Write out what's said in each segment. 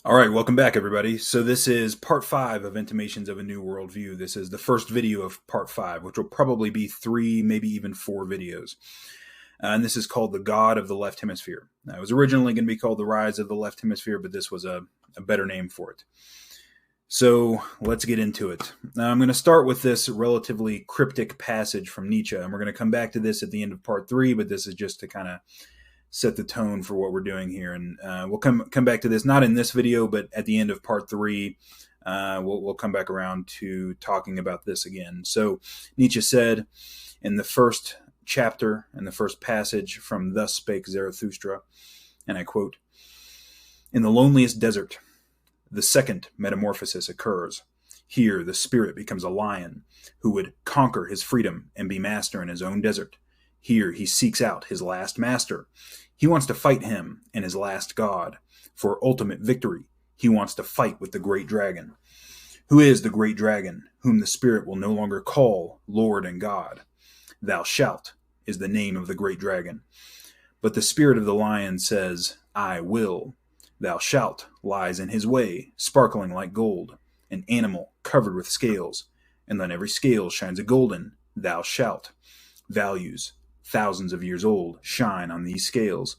All right, welcome back, everybody. So this is part 5 of Intimations of a New Worldview. This is the first video of part 5, which will probably be 3, maybe even 4 videos. And this is called The God of the Left Hemisphere. Now, it was originally going to be called The Rise of the Left Hemisphere, but this was a better name for it. So let's get into it. Now, I'm going to start with this relatively cryptic passage from Nietzsche, and we're going to come back to this at the end of part 3, but this is just to kind of set the tone for what we're doing here. And we'll come back to this, not in this video, but at the end of part 3, we'll come back around to talking about this again. So Nietzsche said in the first chapter, in the first passage from Thus Spake Zarathustra, and I quote, "In the loneliest desert, the second metamorphosis occurs. Here the spirit becomes a lion who would conquer his freedom and be master in his own desert. Here he seeks out his last master. He wants to fight him and his last god. For ultimate victory, he wants to fight with the great dragon. Who is the great dragon, whom the spirit will no longer call Lord and God? Thou shalt is the name of the great dragon. But the spirit of the lion says, I will. Thou shalt lies in his way, sparkling like gold, an animal covered with scales, and on every scale shines a golden, thou shalt. Values, thousands of years old, shine on these scales.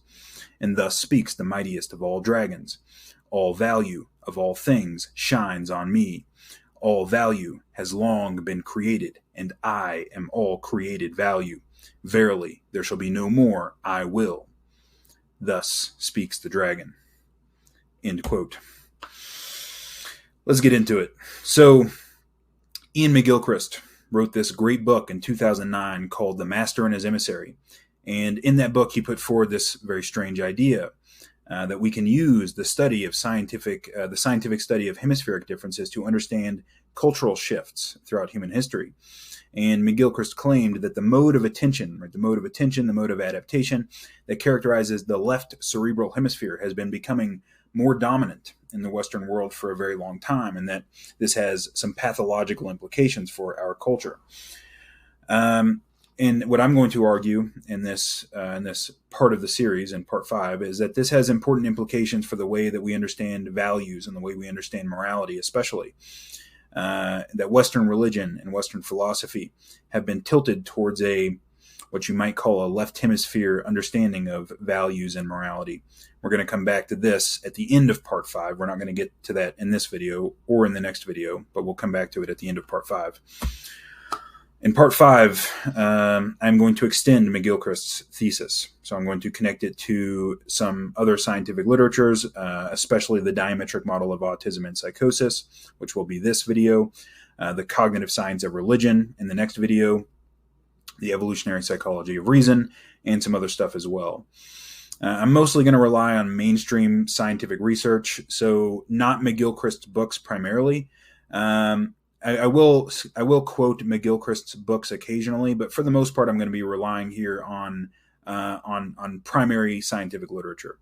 And thus speaks the mightiest of all dragons. All value of all things shines on me. All value has long been created, and I am all created value. Verily, there shall be no more I will. Thus speaks the dragon." End quote. Let's get into it. So, Ian McGilchrist wrote this great book in 2009 called The Master and His Emissary. And in that book, he put forward this very strange idea that we can use the study of the scientific study of hemispheric differences to understand cultural shifts throughout human history. And McGilchrist claimed that the mode of attention, the mode of adaptation that characterizes the left cerebral hemisphere has been becoming more dominant in the Western world for a very long time, and that this has some pathological implications for our culture. And what I'm going to argue in this part of the series, in part 5, is that this has important implications for the way that we understand values and the way we understand morality, especially. That Western religion and Western philosophy have been tilted towards what you might call a left hemisphere understanding of values and morality. We're going to come back to this at the end of part 5. We're not going to get to that in this video or in the next video, but we'll come back to it at the end of part 5. In part 5, I'm going to extend McGilchrist's thesis. So I'm going to connect it to some other scientific literatures, especially the diametric model of autism and psychosis, which will be this video, the cognitive science of religion in the next video, the evolutionary psychology of reason, and some other stuff as well. I'm mostly going to rely on mainstream scientific research, so not McGilchrist's books primarily. I will quote McGilchrist's books occasionally, but for the most part, I'm going to be relying here on primary scientific literature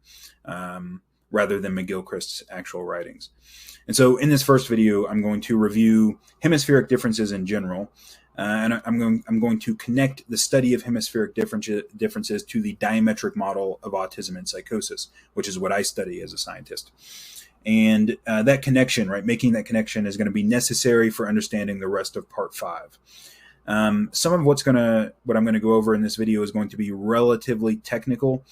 rather than McGilchrist's actual writings. And so, in this first video, I'm going to review hemispheric differences in general. And I'm going to connect the study of hemispheric differences to the diametric model of autism and psychosis, which is what I study as a scientist. And that connection, making that connection is going to be necessary for understanding the rest of part 5. Some of what I'm going to go over in this video is going to be relatively technical.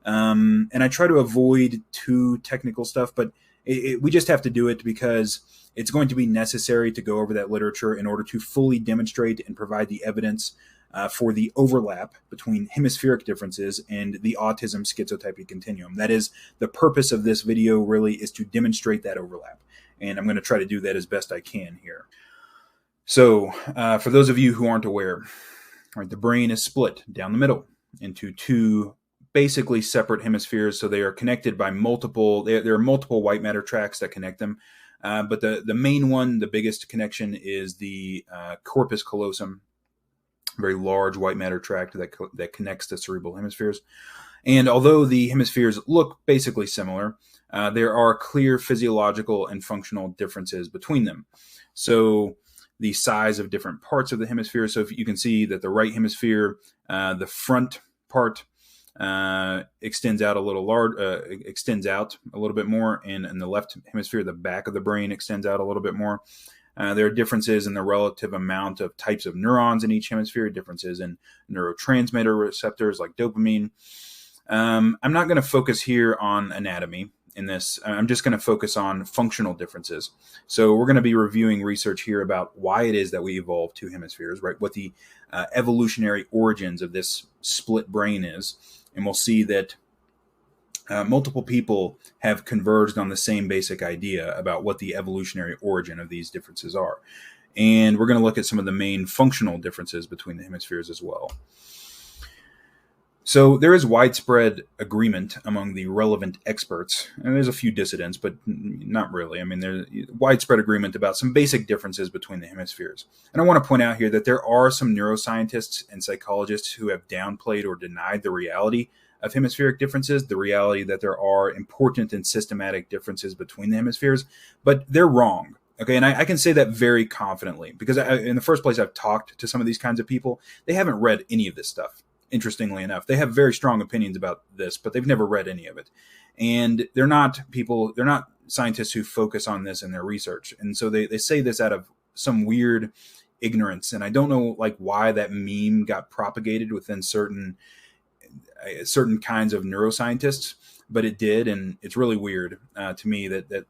And I try to avoid too technical stuff, but we just have to do it because it's going to be necessary to go over that literature in order to fully demonstrate and provide the evidence for the overlap between hemispheric differences and the autism schizotypy continuum. That is, the purpose of this video really is to demonstrate that overlap. And I'm going to try to do that as best I can here. So for those of you who aren't aware, the brain is split down the middle into two basically separate hemispheres. So they are connected by there are multiple white matter tracts that connect them. But the main one, the biggest connection, is the corpus callosum, very large white matter tract that connects the cerebral hemispheres. And although the hemispheres look basically similar, there are clear physiological and functional differences between them. So the size of different parts of the hemisphere. So if you can see that the right hemisphere, the front part extends out a little extends out a little bit more, and in the left hemisphere, the back of the brain extends out a little bit more. There are differences in the relative amount of types of neurons in each hemisphere, differences in neurotransmitter receptors like dopamine. I'm not going to focus here on anatomy in this. I'm just going to focus on functional differences. So we're going to be reviewing research here about why it is that we evolved two hemispheres, right? What the evolutionary origins of this split brain is. And we'll see that multiple people have converged on the same basic idea about what the evolutionary origin of these differences are. And we're going to look at some of the main functional differences between the hemispheres as well. So there is widespread agreement among the relevant experts, and there's a few dissidents, but not really. I mean, there's widespread agreement about some basic differences between the hemispheres. And I want to point out here that there are some neuroscientists and psychologists who have downplayed or denied the reality of hemispheric differences, the reality that there are important and systematic differences between the hemispheres, but they're wrong. Okay, and I can say that very confidently because in the first place, I've talked to some of these kinds of people. They haven't read any of this stuff. Interestingly enough, they have very strong opinions about this, but they've never read any of it. And they're not scientists who focus on this in their research. And so they say this out of some weird ignorance. And I don't know why that meme got propagated within certain kinds of neuroscientists, but it did. And it's really weird to me that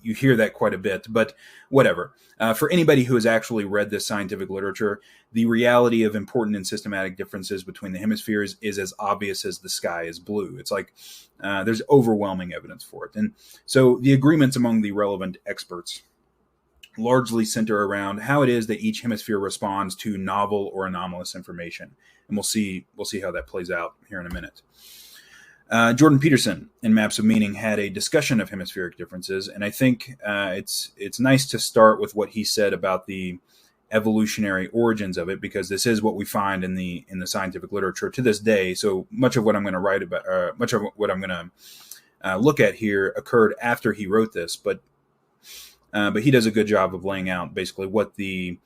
you hear that quite a bit, but whatever. For anybody who has actually read this scientific literature, the reality of important and systematic differences between the hemispheres is as obvious as the sky is blue. It's like there's overwhelming evidence for it. And so the agreements among the relevant experts largely center around how it is that each hemisphere responds to novel or anomalous information. And we'll see how that plays out here in a minute. Jordan Peterson in Maps of Meaning had a discussion of hemispheric differences, and I think it's nice to start with what he said about the evolutionary origins of it, because this is what we find in the scientific literature to this day. So much of what I'm going to write about, much of what I'm going to look at here occurred after he wrote this, but he does a good job of laying out basically what the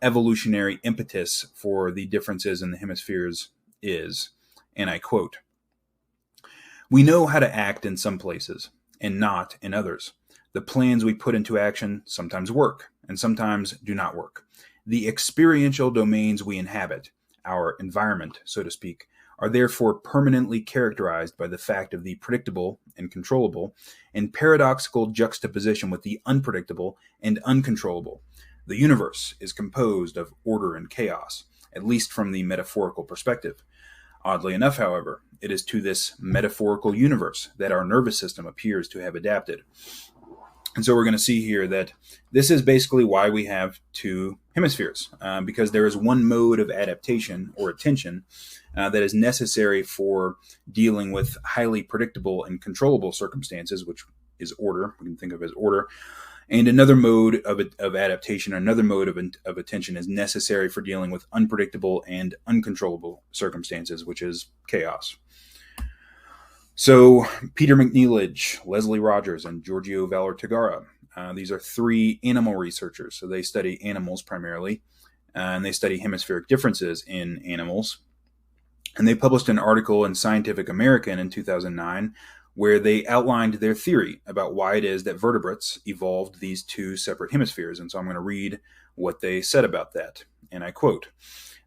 evolutionary impetus for the differences in the hemispheres is, and I quote, "We know how to act in some places and not in others. The plans we put into action sometimes work and sometimes do not work. The experiential domains we inhabit, our environment, so to speak, are therefore permanently characterized by the fact of the predictable and controllable in paradoxical juxtaposition with the unpredictable and uncontrollable. The universe is composed of order and chaos, at least from the metaphorical perspective. Oddly enough, however, it is to this metaphorical universe that our nervous system appears to have adapted." And so we're going to see here that this is basically why we have two hemispheres, because there is one mode of adaptation or attention that is necessary for dealing with highly predictable and controllable circumstances, which is order. We can think of as order. And another mode of adaptation, another mode of attention is necessary for dealing with unpredictable and uncontrollable circumstances, which is chaos. So Peter McNeilage, Leslie Rogers, and Giorgio Valor-Tagara, these are three animal researchers. So they study animals primarily, and they study hemispheric differences in animals. And they published an article in Scientific American in 2009 where they outlined their theory about why it is that vertebrates evolved these two separate hemispheres. And so I'm going to read what they said about that. And I quote,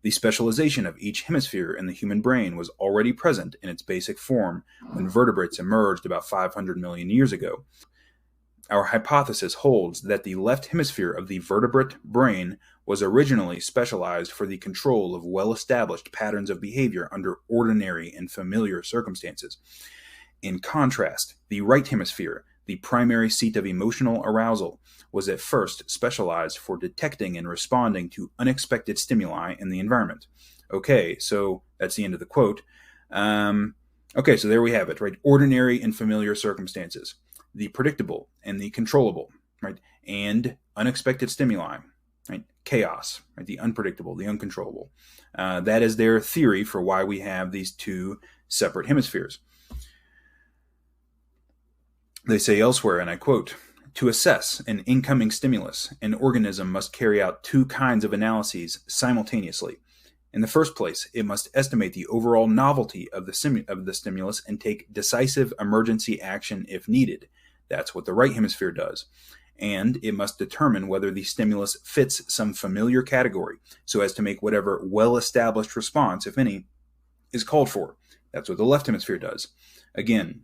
"The specialization of each hemisphere in the human brain was already present in its basic form when vertebrates emerged about 500 million years ago. Our hypothesis holds that the left hemisphere of the vertebrate brain was originally specialized for the control of well-established patterns of behavior under ordinary and familiar circumstances. In contrast, the right hemisphere, the primary seat of emotional arousal, was at first specialized for detecting and responding to unexpected stimuli in the environment." Okay, so that's the end of the quote. Okay, so there we have it, right? Ordinary and familiar circumstances, the predictable and the controllable, right? And unexpected stimuli, right? Chaos, right? The unpredictable, the uncontrollable. That is their theory for why we have these two separate hemispheres. They say elsewhere, and I quote, "To assess an incoming stimulus, an organism must carry out two kinds of analyses simultaneously. In the first place, it must estimate the overall novelty of the stimulus and take decisive emergency action if needed. That's what the right hemisphere does. And it must determine whether the stimulus fits some familiar category so as to make whatever well-established response, if any, is called for. That's what the left hemisphere does. Again,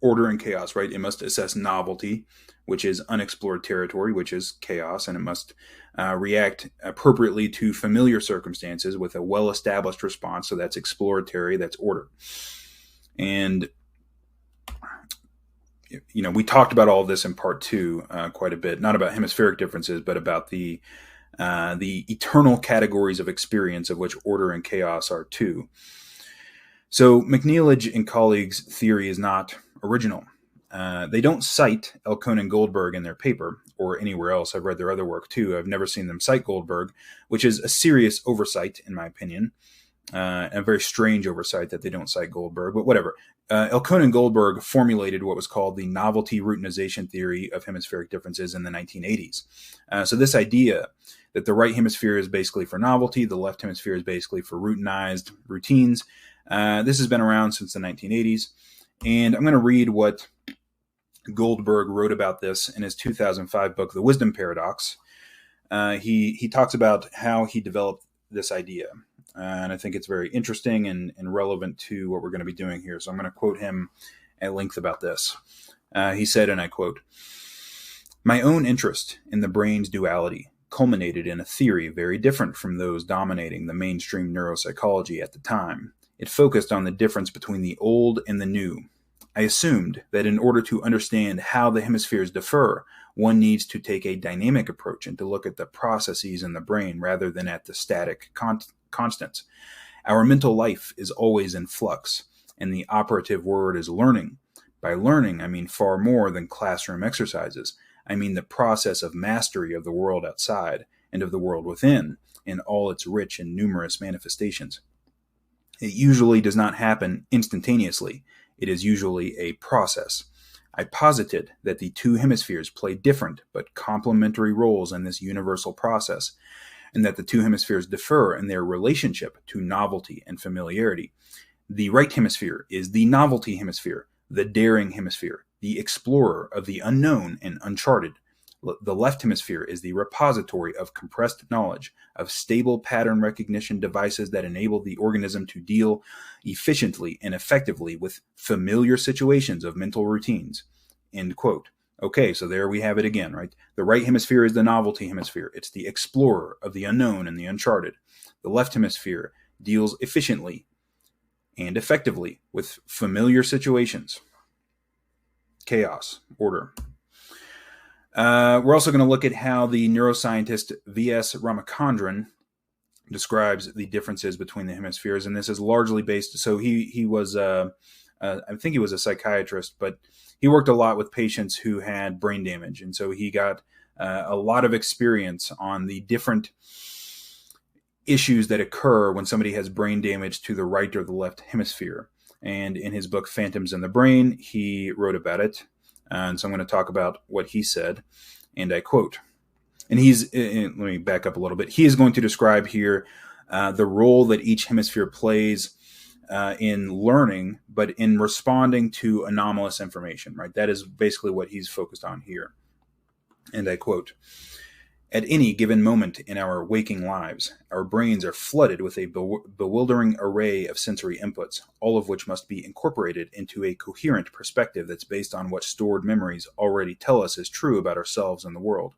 order and chaos, right? It must assess novelty, which is unexplored territory, which is chaos, and it must react appropriately to familiar circumstances with a well-established response. So that's exploratory, that's order. And we talked about all of this in part 2 quite a bit, not about hemispheric differences, but about the eternal categories of experience, of which order and chaos are two. So McNeilage and colleagues' theory is not original. They don't cite Elkone and Goldberg in their paper or anywhere else. I've read their other work too. I've never seen them cite Goldberg, which is a serious oversight in my opinion, a very strange oversight that they don't cite Goldberg, but whatever. Elkone and Goldberg formulated what was called the novelty routinization theory of hemispheric differences in the 1980s. So this idea that the right hemisphere is basically for novelty, the left hemisphere is basically for routinized routines. This has been around since the 1980s. And I'm going to read what Goldberg wrote about this in his 2005 book, The Wisdom Paradox. He talks about how he developed this idea. And I think it's very interesting and relevant to what we're going to be doing here. So I'm going to quote him at length about this. He said, and I quote, "My own interest in the brain's duality culminated in a theory very different from those dominating the mainstream neuropsychology at the time. It focused on the difference between the old and the new. I assumed that in order to understand how the hemispheres differ, one needs to take a dynamic approach and to look at the processes in the brain rather than at the static constants. Our mental life is always in flux, and the operative word is learning. By learning, I mean far more than classroom exercises. I mean the process of mastery of the world outside and of the world within in all its rich and numerous manifestations. It usually does not happen instantaneously. It is usually a process. I posited that the two hemispheres play different but complementary roles in this universal process, and that the two hemispheres differ in their relationship to novelty and familiarity. The right hemisphere is the novelty hemisphere, the daring hemisphere, the explorer of the unknown and uncharted. The left hemisphere is the repository of compressed knowledge, of stable pattern recognition devices that enable the organism to deal efficiently and effectively with familiar situations of mental routines." End quote. Okay, so there we have it again, right? The right hemisphere is the novelty hemisphere. It's the explorer of the unknown and the uncharted. The left hemisphere deals efficiently and effectively with familiar situations. Chaos, order. We're also going to look at how the neuroscientist V.S. Ramachandran describes the differences between the hemispheres, and this is largely based. So he was, I think he was a psychiatrist, but he worked a lot with patients who had brain damage, and so he got a lot of experience on the different issues that occur when somebody has brain damage to the right or the left hemisphere. And in his book Phantoms in the Brain, he wrote about it. And so I'm going to talk about what he said, and I quote. And let me back up a little bit. He is going to describe here the role that each hemisphere plays in learning, but in responding to anomalous information, right? That is basically what he's focused on here. And I quote, "At any given moment in our waking lives, our brains are flooded with a bewildering array of sensory inputs, all of which must be incorporated into a coherent perspective that's based on what stored memories already tell us is true about ourselves and the world.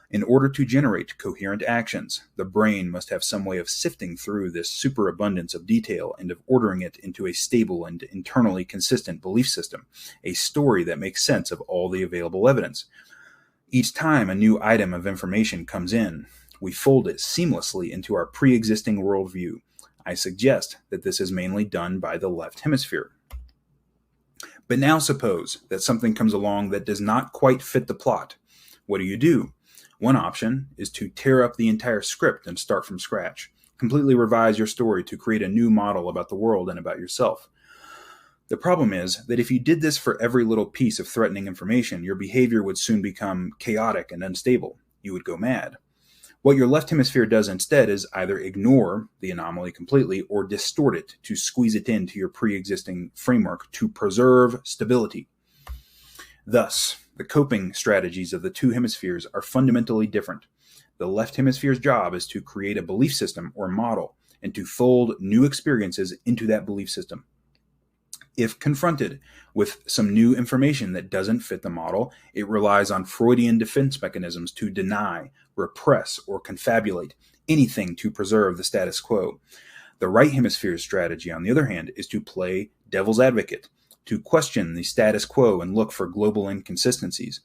In order to generate coherent actions, the brain must have some way of sifting through this superabundance of detail and of ordering it into a stable and internally consistent belief system, a story that makes sense of all the available evidence. Each time a new item of information comes in, we fold it seamlessly into our pre-existing worldview. I suggest that this is mainly done by the left hemisphere. But now suppose that something comes along that does not quite fit the plot. What do? One option is to tear up the entire script and start from scratch. Completely revise your story to create a new model about the world and about yourself. The problem is that if you did this for every little piece of threatening information, your behavior would soon become chaotic and unstable. You would go mad. What your left hemisphere does instead is either ignore the anomaly completely or distort it to squeeze it into your pre-existing framework to preserve stability. Thus, the coping strategies of the two hemispheres are fundamentally different. The left hemisphere's job is to create a belief system or model and to fold new experiences into that belief system. If confronted with some new information that doesn't fit the model, it relies on Freudian defense mechanisms to deny, repress, or confabulate anything to preserve the status quo. The right hemisphere's strategy, on the other hand, is to play devil's advocate, to question the status quo and look for global inconsistencies.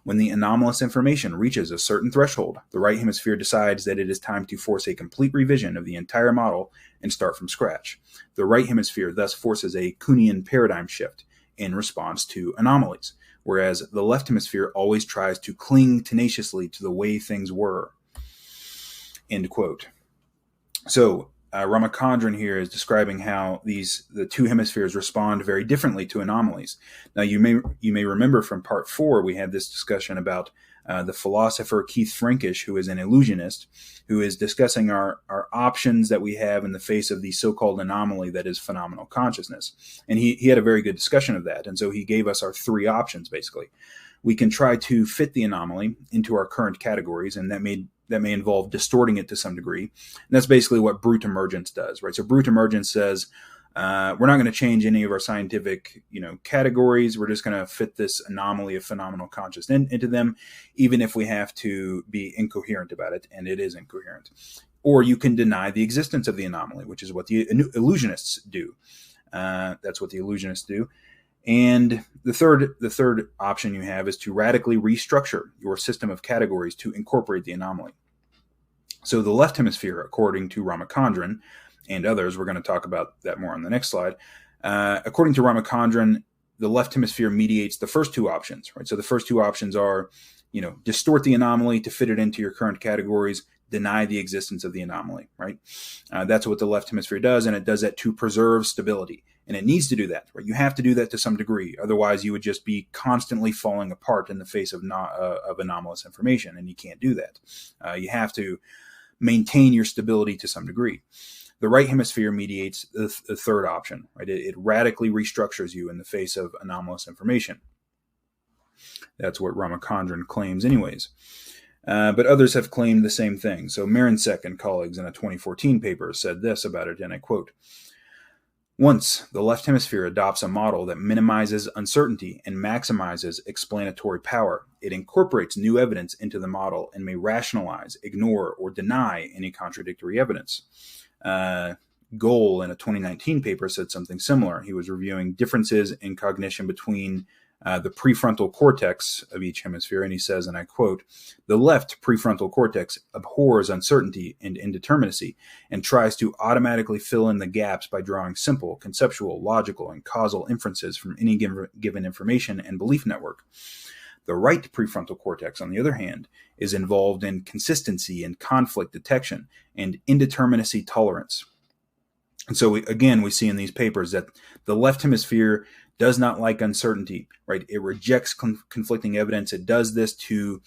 When the anomalous information reaches a certain threshold, the right hemisphere decides that it is time to force a complete revision of the entire model and start from scratch. The right hemisphere thus forces a Kuhnian paradigm shift in response to anomalies, whereas the left hemisphere always tries to cling tenaciously to the way things were. End quote. So, Ramachandran here is describing how the two hemispheres respond very differently to anomalies. Now, you may remember from part 4 we had this discussion about the philosopher Keith Frankish, who is an illusionist, who is discussing our options that we have in the face of the so-called anomaly that is phenomenal consciousness. And he had a very good discussion of that. And so he gave us our 3 options, basically. We can try to fit the anomaly into our current categories, and that may involve distorting it to some degree. And that's basically what brute emergence does, right? So brute emergence says, we're not going to change any of our scientific, categories. We're just going to fit this anomaly of phenomenal consciousness into them, even if we have to be incoherent about it, and it is incoherent. Or you can deny the existence of the anomaly, which is what the illusionists do. That's what the illusionists do. And the third option you have is to radically restructure your system of categories to incorporate the anomaly. So the left hemisphere, according to Ramachandran and others, we're going to talk about that more on the next slide. According to Ramachandran, the left hemisphere mediates the first 2 options, right? So the first 2 options are, distort the anomaly to fit it into your current categories, deny the existence of the anomaly, right? That's what the left hemisphere does, and it does that to preserve stability. And it needs to do that, right? You have to do that to some degree. Otherwise, you would just be constantly falling apart in the face of anomalous information, and you can't do that. You have to maintain your stability to some degree. The right hemisphere mediates the third option, right? It radically restructures you in the face of anomalous information. That's what Ramachandran claims anyways. But others have claimed the same thing. So Marinsek and colleagues in a 2014 paper said this about it, and I quote, "Once the left hemisphere adopts a model that minimizes uncertainty and maximizes explanatory power, it incorporates new evidence into the model and may rationalize, ignore, or deny any contradictory evidence." Gohl in a 2019 paper said something similar. He was reviewing differences in cognition between the prefrontal cortex of each hemisphere, and he says, and I quote, "The left prefrontal cortex abhors uncertainty and indeterminacy and tries to automatically fill in the gaps by drawing simple, conceptual, logical, and causal inferences from any given information and belief network. The right prefrontal cortex, on the other hand, is involved in consistency and conflict detection and indeterminacy tolerance." And so, we see in these papers that the left hemisphere does not like uncertainty, right? It rejects conflicting evidence. It does this to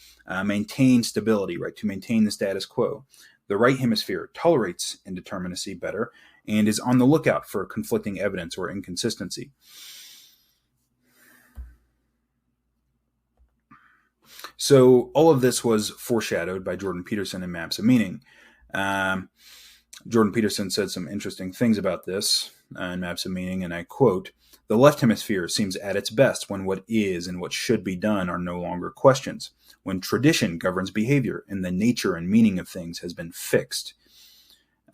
maintain stability, right? To maintain the status quo. The right hemisphere tolerates indeterminacy better and is on the lookout for conflicting evidence or inconsistency. So all of this was foreshadowed by Jordan Peterson in Maps of Meaning. Jordan Peterson said some interesting things about this in Maps of Meaning, and I quote, "The left hemisphere seems at its best when what is and what should be done are no longer questions, when tradition governs behavior and the nature and meaning of things has been fixed."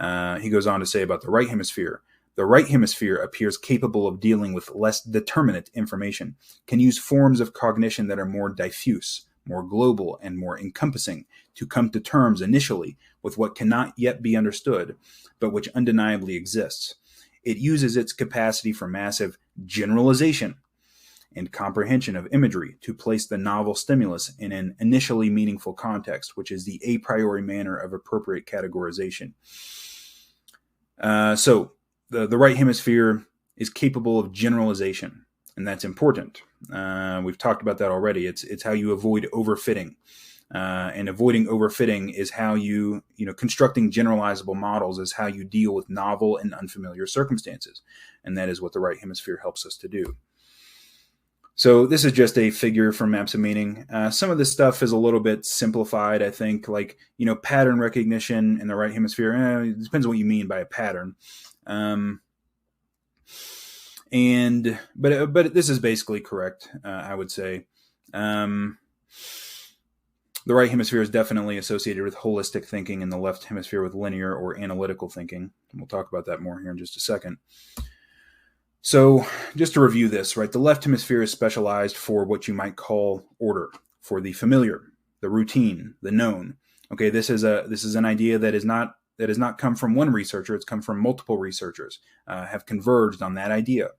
He goes on to say about the right hemisphere, "The right hemisphere appears capable of dealing with less determinate information, can use forms of cognition that are more diffuse, more global, and more encompassing to come to terms initially with what cannot yet be understood, but which undeniably exists. It uses its capacity for massive generalization and comprehension of imagery to place the novel stimulus in an initially meaningful context, which is the a priori manner of appropriate categorization." So the right hemisphere is capable of generalization, and that's important. We've talked about that already. It's how you avoid overfitting. And avoiding overfitting is how constructing generalizable models is how you deal with novel and unfamiliar circumstances. And that is what the right hemisphere helps us to do. So this is just a figure from Maps of Meaning. Some of this stuff is a little bit simplified, I think, like, pattern recognition in the right hemisphere. It depends on what you mean by a pattern. But this is basically correct, I would say. The right hemisphere is definitely associated with holistic thinking, and the left hemisphere with linear or analytical thinking. And we'll talk about that more here in just a second. So just to review this, right, the left hemisphere is specialized for what you might call order, for the familiar, the routine, the known. Okay, this is an idea that has not come from one researcher. It's come from multiple researchers, have converged on that idea.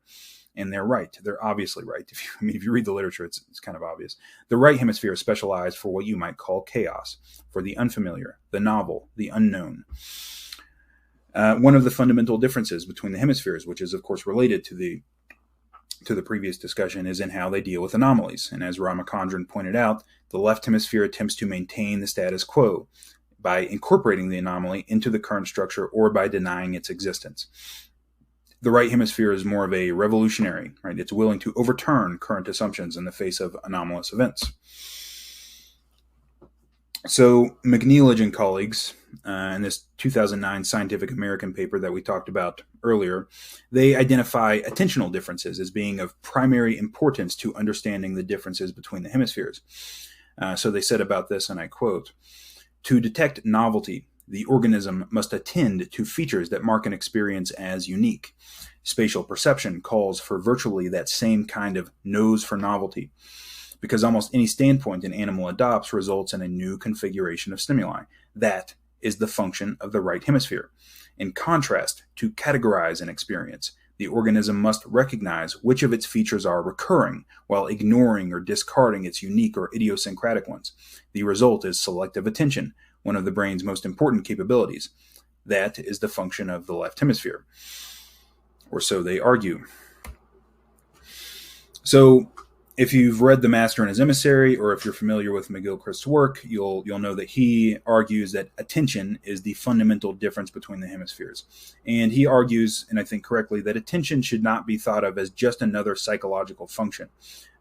And they're right. If you read the literature, it's kind of obvious. The right hemisphere is specialized for what you might call chaos, for the unfamiliar, the novel, the unknown. One of the fundamental differences between the hemispheres, which is of course related to the previous discussion, is in how they deal with anomalies. And as Ramachandran pointed out, the left hemisphere attempts to maintain the status quo by incorporating the anomaly into the current structure or by denying its existence. The right hemisphere is more of a revolutionary, right? It's willing to overturn current assumptions in the face of anomalous events. So McNeilage and colleagues, in this 2009 Scientific American paper that we talked about earlier, they identify attentional differences as being of primary importance to understanding the differences between the hemispheres. So they said about this, and I quote, "To detect novelty, the organism must attend to features that mark an experience as unique. Spatial perception calls for virtually that same kind of nose for novelty, because almost any standpoint an animal adopts results in a new configuration of stimuli. That is the function of the right hemisphere. In contrast, to categorize an experience, the organism must recognize which of its features are recurring while ignoring or discarding its unique or idiosyncratic ones. The result is selective attention, one of the brain's most important capabilities. That is the function of the left hemisphere." Or so they argue. So if you've read The Master and His Emissary, or if you're familiar with McGilchrist's work, you'll know that he argues that attention is the fundamental difference between the hemispheres. And he argues, and I think correctly, that attention should not be thought of as just another psychological function.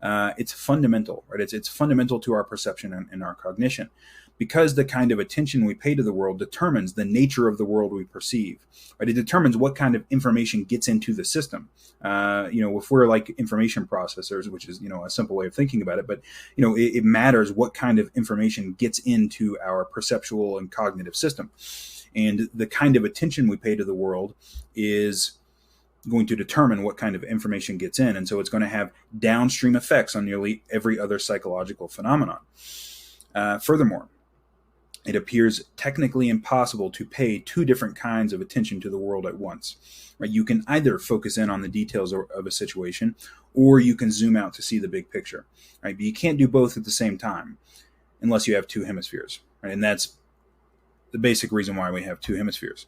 It's fundamental, right? It's fundamental to our perception and our cognition, because the kind of attention we pay to the world determines the nature of the world we perceive. Right? It determines what kind of information gets into the system. If we're like information processors, which is a simple way of thinking about it, but it matters what kind of information gets into our perceptual and cognitive system, and the kind of attention we pay to the world is going to determine what kind of information gets in, and so it's going to have downstream effects on nearly every other psychological phenomenon. Furthermore, it appears technically impossible to pay two different kinds of attention to the world at once. Right? You can either focus in on the details of a situation, or you can zoom out to see the big picture. Right? But you can't do both at the same time unless you have two hemispheres. Right? And that's the basic reason why we have two hemispheres.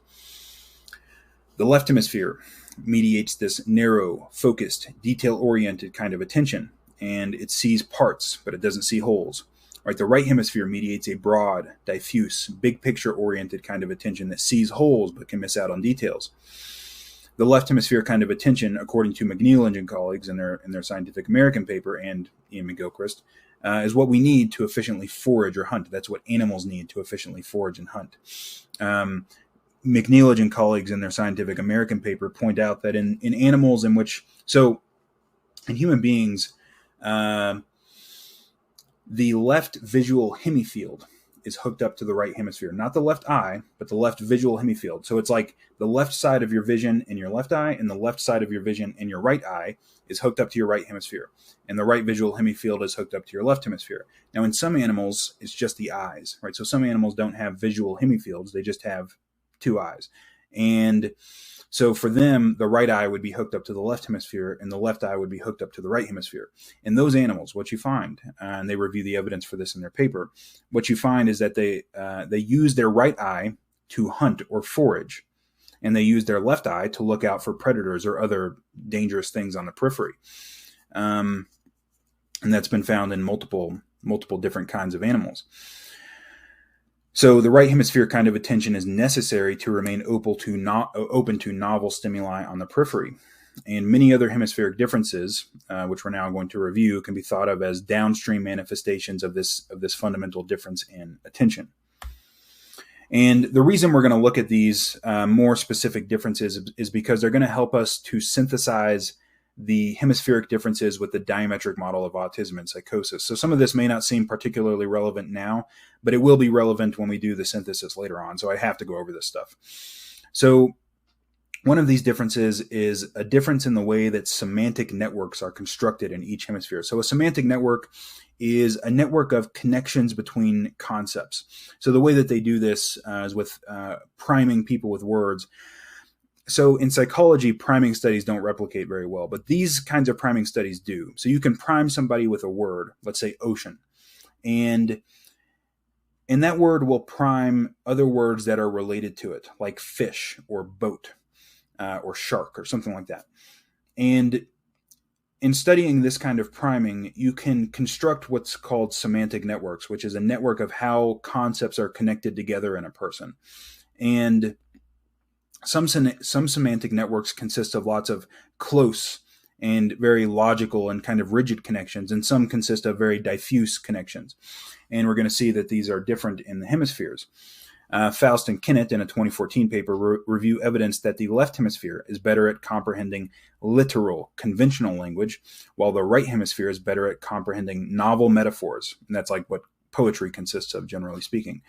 The left hemisphere mediates this narrow, focused, detail-oriented kind of attention, and it sees parts, but it doesn't see wholes. Right, the right hemisphere mediates a broad, diffuse, big picture-oriented kind of attention that sees wholes but can miss out on details. The left hemisphere kind of attention, according to McNeilage and colleagues in their Scientific American paper, and Ian McGilchrist, is what we need to efficiently forage or hunt. That's what animals need to efficiently forage and hunt. McNeilage and colleagues in their Scientific American paper point out that in animals in human beings, the left visual hemifield is hooked up to the right hemisphere. Not the left eye, but the left visual hemifield. So it's like the left side of your vision in your left eye and the left side of your vision in your right eye is hooked up to your right hemisphere. And the right visual hemifield is hooked up to your left hemisphere. Now, in some animals, it's just the eyes, right? So some animals don't have visual hemifields. They just have two eyes. And so for them, the right eye would be hooked up to the left hemisphere and the left eye would be hooked up to the right hemisphere. In those animals, what you find, and they review the evidence for this in their paper, what you find is that they use their right eye to hunt or forage, and they use their left eye to look out for predators or other dangerous things on the periphery. And that's been found in multiple multiple different kinds of animals. So the right hemisphere kind of attention is necessary to remain open to novel stimuli on the periphery. And many other hemispheric differences, which we're now going to review, can be thought of as downstream manifestations of this fundamental difference in attention. And the reason we're going to look at these more specific differences is because they're going to help us to synthesize the hemispheric differences with the diametric model of autism and psychosis. So some of this may not seem particularly relevant now, but it will be relevant when we do the synthesis later on. So I have to go over this stuff. So one of these differences is a difference in the way that semantic networks are constructed in each hemisphere. So a semantic network is a network of connections between concepts. So the way that they do this is with priming people with words. So in psychology, priming studies don't replicate very well, but these kinds of priming studies do. So you can prime somebody with a word, let's say ocean, and that word will prime other words that are related to it, like fish or boat or shark or something like that. And in studying this kind of priming, you can construct what's called semantic networks, which is a network of how concepts are connected together in a person. And some semantic networks consist of lots of close and very logical and kind of rigid connections, and some consist of very diffuse connections. And we're going to see that these are different in the hemispheres. Faust and Kennett, in a 2014 paper, review evidence that the left hemisphere is better at comprehending literal, conventional language, while the right hemisphere is better at comprehending novel metaphors. And that's like what poetry consists of, generally speaking.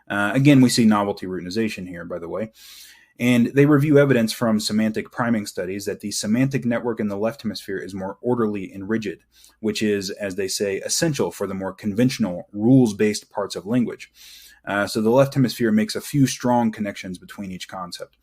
Again, we see novelty routinization here, by the way. And they review evidence from semantic priming studies that the semantic network in the left hemisphere is more orderly and rigid, which is, as they say, essential for the more conventional, rules-based parts of language. So the left hemisphere makes a few strong connections between each concept.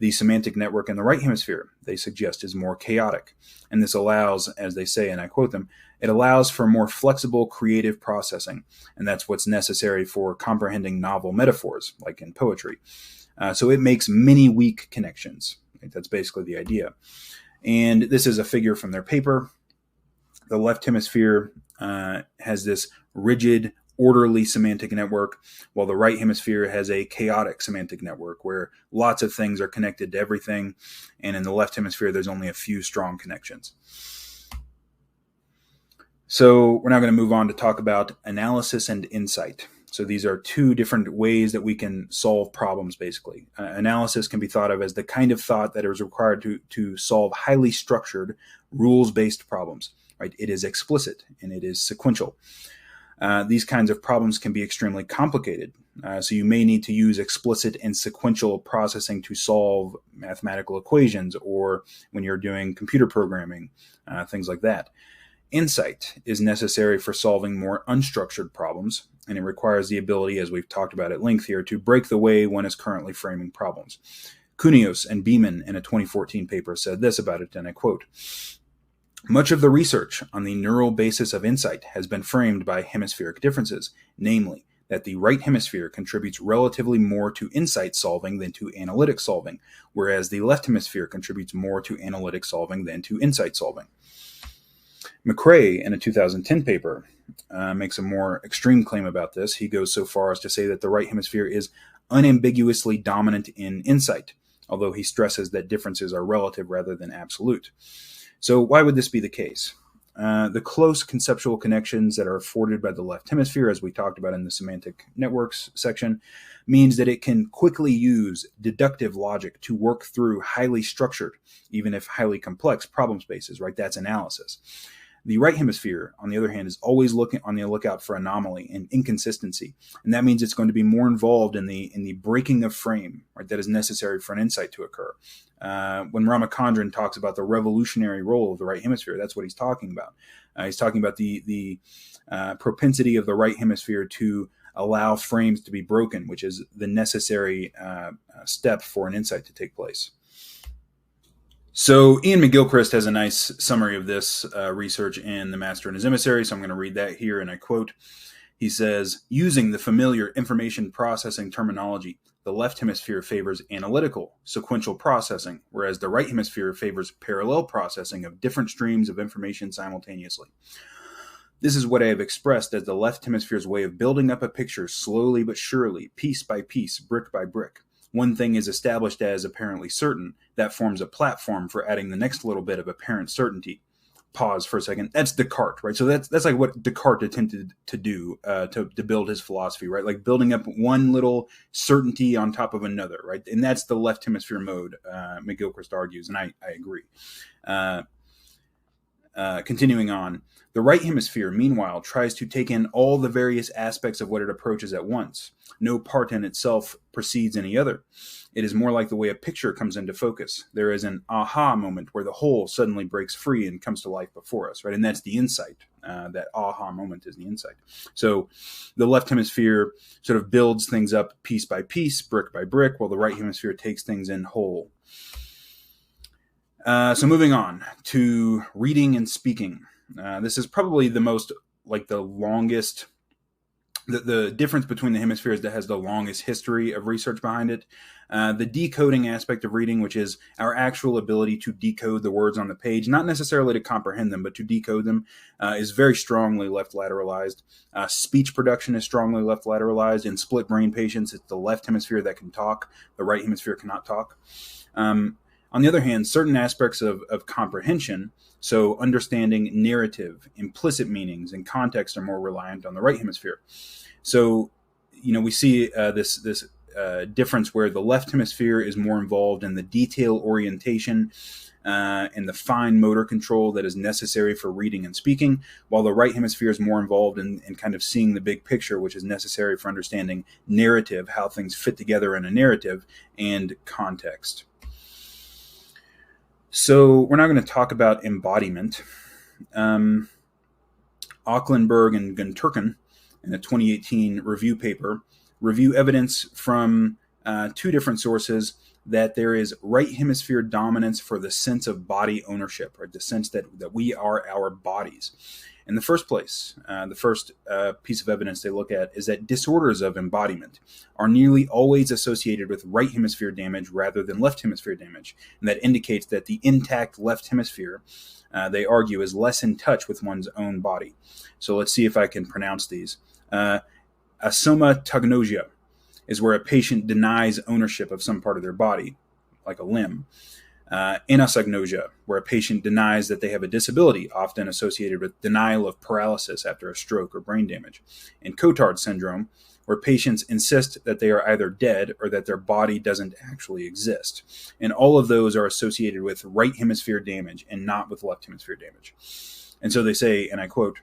The semantic network in the right hemisphere, they suggest, is more chaotic. And this allows, as they say, and I quote them, it allows for more flexible creative processing. And that's what's necessary for comprehending novel metaphors, like in poetry. So it makes many weak connections. That's basically the idea. And this is a figure from their paper. The left hemisphere has this rigid, orderly semantic network, while the right hemisphere has a chaotic semantic network where lots of things are connected to everything. And in the left hemisphere, there's only a few strong connections. So we're now going to move on to talk about analysis and insight. So these are two different ways that we can solve problems, basically. Analysis can be thought of as the kind of thought that is required to solve highly structured, rules-based problems. Right? It is explicit and it is sequential. These kinds of problems can be extremely complicated. So you may need to use explicit and sequential processing to solve mathematical equations, or when you're doing computer programming, things like that. Insight is necessary for solving more unstructured problems, and it requires the ability, as we've talked about at length here, to break the way one is currently framing problems. Kunios and Beeman, in a 2014 paper, said this about it, and I quote, "Much of the research on the neural basis of insight has been framed by hemispheric differences, namely, that the right hemisphere contributes relatively more to insight solving than to analytic solving, whereas the left hemisphere contributes more to analytic solving than to insight solving." McRae, in a 2010 paper, makes a more extreme claim about this. He goes so far as to say that the right hemisphere is unambiguously dominant in insight, although he stresses that differences are relative rather than absolute. So why would this be the case? The close conceptual connections that are afforded by the left hemisphere, as we talked about in the semantic networks section, means that it can quickly use deductive logic to work through highly structured, even if highly complex, problem spaces, right? That's analysis. The right hemisphere, on the other hand, is always looking on the lookout for anomaly and inconsistency, and that means it's going to be more involved in the breaking of frame, right, that is necessary for an insight to occur. When Ramachandran talks about the revolutionary role of the right hemisphere, that's what he's talking about. He's talking about the propensity of the right hemisphere to allow frames to be broken, which is the necessary step for an insight to take place. So Ian McGilchrist has a nice summary of this research in The Master and His Emissary, so I'm going to read that here, and I quote. He says, "Using the familiar information processing terminology, the left hemisphere favors analytical, sequential processing, whereas the right hemisphere favors parallel processing of different streams of information simultaneously. This is what I have expressed as the left hemisphere's way of building up a picture slowly but surely, piece by piece, brick by brick. One thing is established as apparently certain. That forms a platform for adding the next little bit of apparent certainty. Pause for a second. That's Descartes, right? So that's like what Descartes attempted to do to build his philosophy, right? Like building up one little certainty on top of another, right? And that's the left hemisphere mode, McGilchrist argues, and I agree. Continuing on, the right hemisphere, meanwhile, tries to take in all the various aspects of what it approaches at once. No part in itself precedes any other. It is more like the way a picture comes into focus. There is an aha moment where the whole suddenly breaks free and comes to life before us, right? And that's the insight. That aha moment is the insight. So the left hemisphere sort of builds things up piece by piece, brick by brick, while the right hemisphere takes things in whole. So moving on to reading and speaking. This is probably the most, like the longest, the difference between the hemispheres that has the longest history of research behind it. The decoding aspect of reading, which is our actual ability to decode the words on the page, not necessarily to comprehend them, but to decode them, is very strongly left lateralized. Speech production is strongly left lateralized. In split brain patients, it's the left hemisphere that can talk. The right hemisphere cannot talk. On the other hand, certain aspects of comprehension, so understanding narrative, implicit meanings, and context are more reliant on the right hemisphere. So, we see this difference where the left hemisphere is more involved in the detail orientation and the fine motor control that is necessary for reading and speaking, while the right hemisphere is more involved in kind of seeing the big picture, which is necessary for understanding narrative, how things fit together in a narrative, and context. So we're now going to talk about embodiment. Aucklenberg and Gunturken, in a 2018 review paper, review evidence from two different sources that there is right hemisphere dominance for the sense of body ownership, or the sense that we are our bodies. In the first place, the first piece of evidence they look at is that disorders of embodiment are nearly always associated with right hemisphere damage rather than left hemisphere damage. And that indicates that the intact left hemisphere, they argue, is less in touch with one's own body. So let's see if I can pronounce these. Asomatognosia is where a patient denies ownership of some part of their body, like a limb. Anosognosia, where a patient denies that they have a disability, often associated with denial of paralysis after a stroke or brain damage. And Cotard syndrome, where patients insist that they are either dead or that their body doesn't actually exist. And all of those are associated with right hemisphere damage and not with left hemisphere damage. And so they say, and I quote,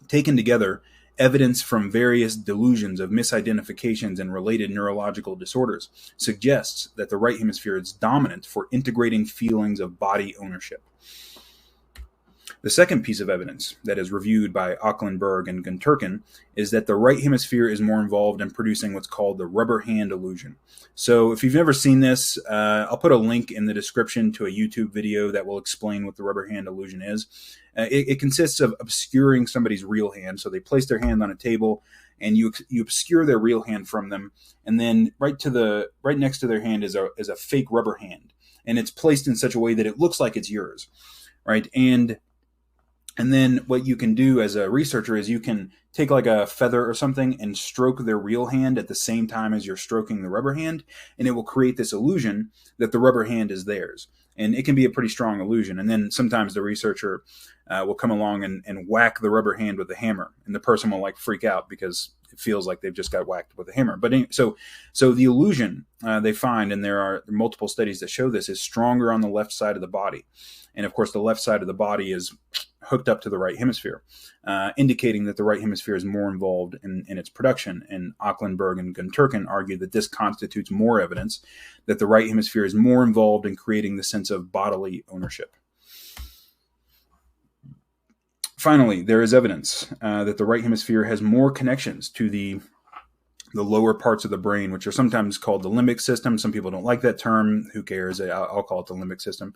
"Taken together, evidence from various delusions of misidentifications and related neurological disorders suggests that the right hemisphere is dominant for integrating feelings of body ownership." The second piece of evidence that is reviewed by Aucklenberg and Gunturken is that the right hemisphere is more involved in producing what's called the rubber hand illusion. So if you've never seen this, I'll put a link in the description to a YouTube video that will explain what the rubber hand illusion is. It consists of obscuring somebody's real hand. So they place their hand on a table and you obscure their real hand from them. And then right next to their hand is a fake rubber hand. And it's placed in such a way that it looks like it's yours, right? And then what you can do as a researcher is you can take like a feather or something and stroke their real hand at the same time as you're stroking the rubber hand, and it will create this illusion that the rubber hand is theirs. And it can be a pretty strong illusion. And then sometimes the researcher will come along and whack the rubber hand with a hammer, and the person will like freak out because it feels like they've just got whacked with a hammer. But so the illusion they find, and there are multiple studies that show this, is stronger on the left side of the body. And of course, the left side of the body is hooked up to the right hemisphere, indicating that the right hemisphere is more involved in its production. And Aucklenberg and Gunturken argue that this constitutes more evidence that the right hemisphere is more involved in creating the sense of bodily ownership. Finally, there is evidence that the right hemisphere has more connections to the lower parts of the brain, which are sometimes called the limbic system. Some people don't like that term. Who cares? I'll call it the limbic system.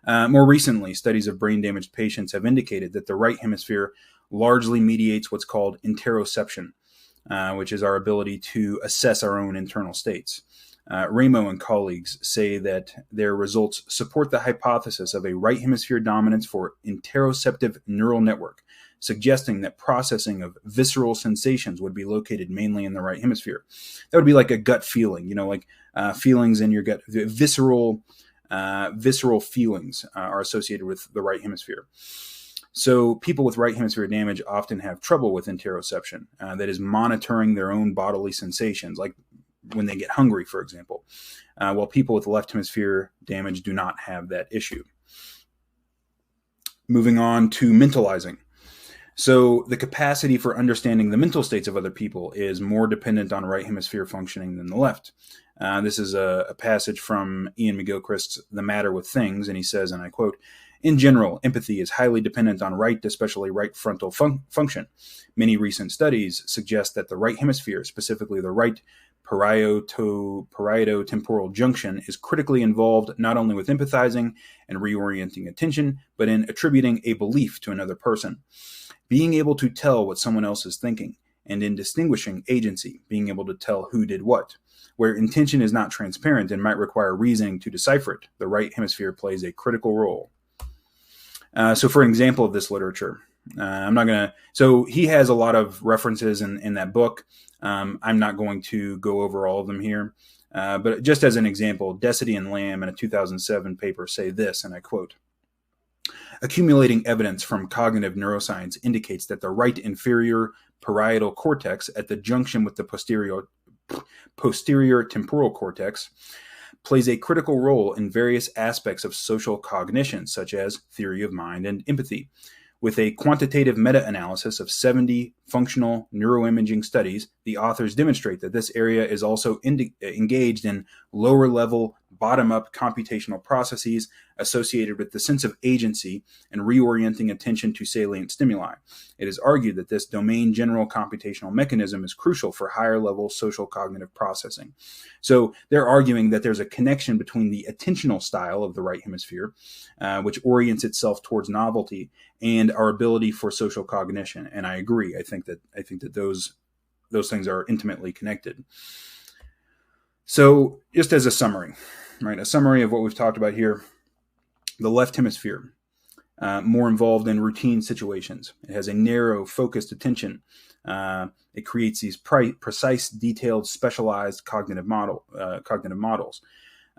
More recently, studies of brain-damaged patients have indicated that the right hemisphere largely mediates what's called interoception, which is our ability to assess our own internal states. Ramo and colleagues say that their results support the hypothesis of a right hemisphere dominance for interoceptive neural network, suggesting that processing of visceral sensations would be located mainly in the right hemisphere. That would be like a gut feeling, like feelings in your gut. Visceral feelings are associated with the right hemisphere. So people with right hemisphere damage often have trouble with interoception, that is monitoring their own bodily sensations, like when they get hungry, for example, while people with left hemisphere damage do not have that issue. Moving on to mentalizing. So the capacity for understanding the mental states of other people is more dependent on right hemisphere functioning than the left. This is a passage from Ian McGilchrist's The Matter with Things, and he says, and I quote, "In general, empathy is highly dependent on right, especially right frontal function. Many recent studies suggest that the right hemisphere, specifically the right parieto-temporal junction, is critically involved not only with empathizing and reorienting attention, but in attributing a belief to another person. Being able to tell what someone else is thinking, and in distinguishing agency, being able to tell who did what. Where intention is not transparent and might require reasoning to decipher it, the right hemisphere plays a critical role." So for an example of this literature, so he has a lot of references in that book. I'm not going to go over all of them here. But just as an example, Desity and Lamb in a 2007 paper say this, and I quote, "Accumulating evidence from cognitive neuroscience indicates that the right inferior parietal cortex at the junction with the posterior temporal cortex plays a critical role in various aspects of social cognition, such as theory of mind and empathy. With a quantitative meta-analysis of 70 functional neuroimaging studies, the authors demonstrate that this area is also engaged in lower-level, bottom-up computational processes associated with the sense of agency and reorienting attention to salient stimuli. It is argued that this domain-general computational mechanism is crucial for higher-level social cognitive processing." So they're arguing that there's a connection between the attentional style of the right hemisphere, which orients itself towards novelty, and our ability for social cognition. And I agree. I think that those things are intimately connected. So just as a summary, right? A summary of what we've talked about here. The left hemisphere, more involved in routine situations. It has a narrow, focused attention. It creates these precise, detailed, specialized cognitive models.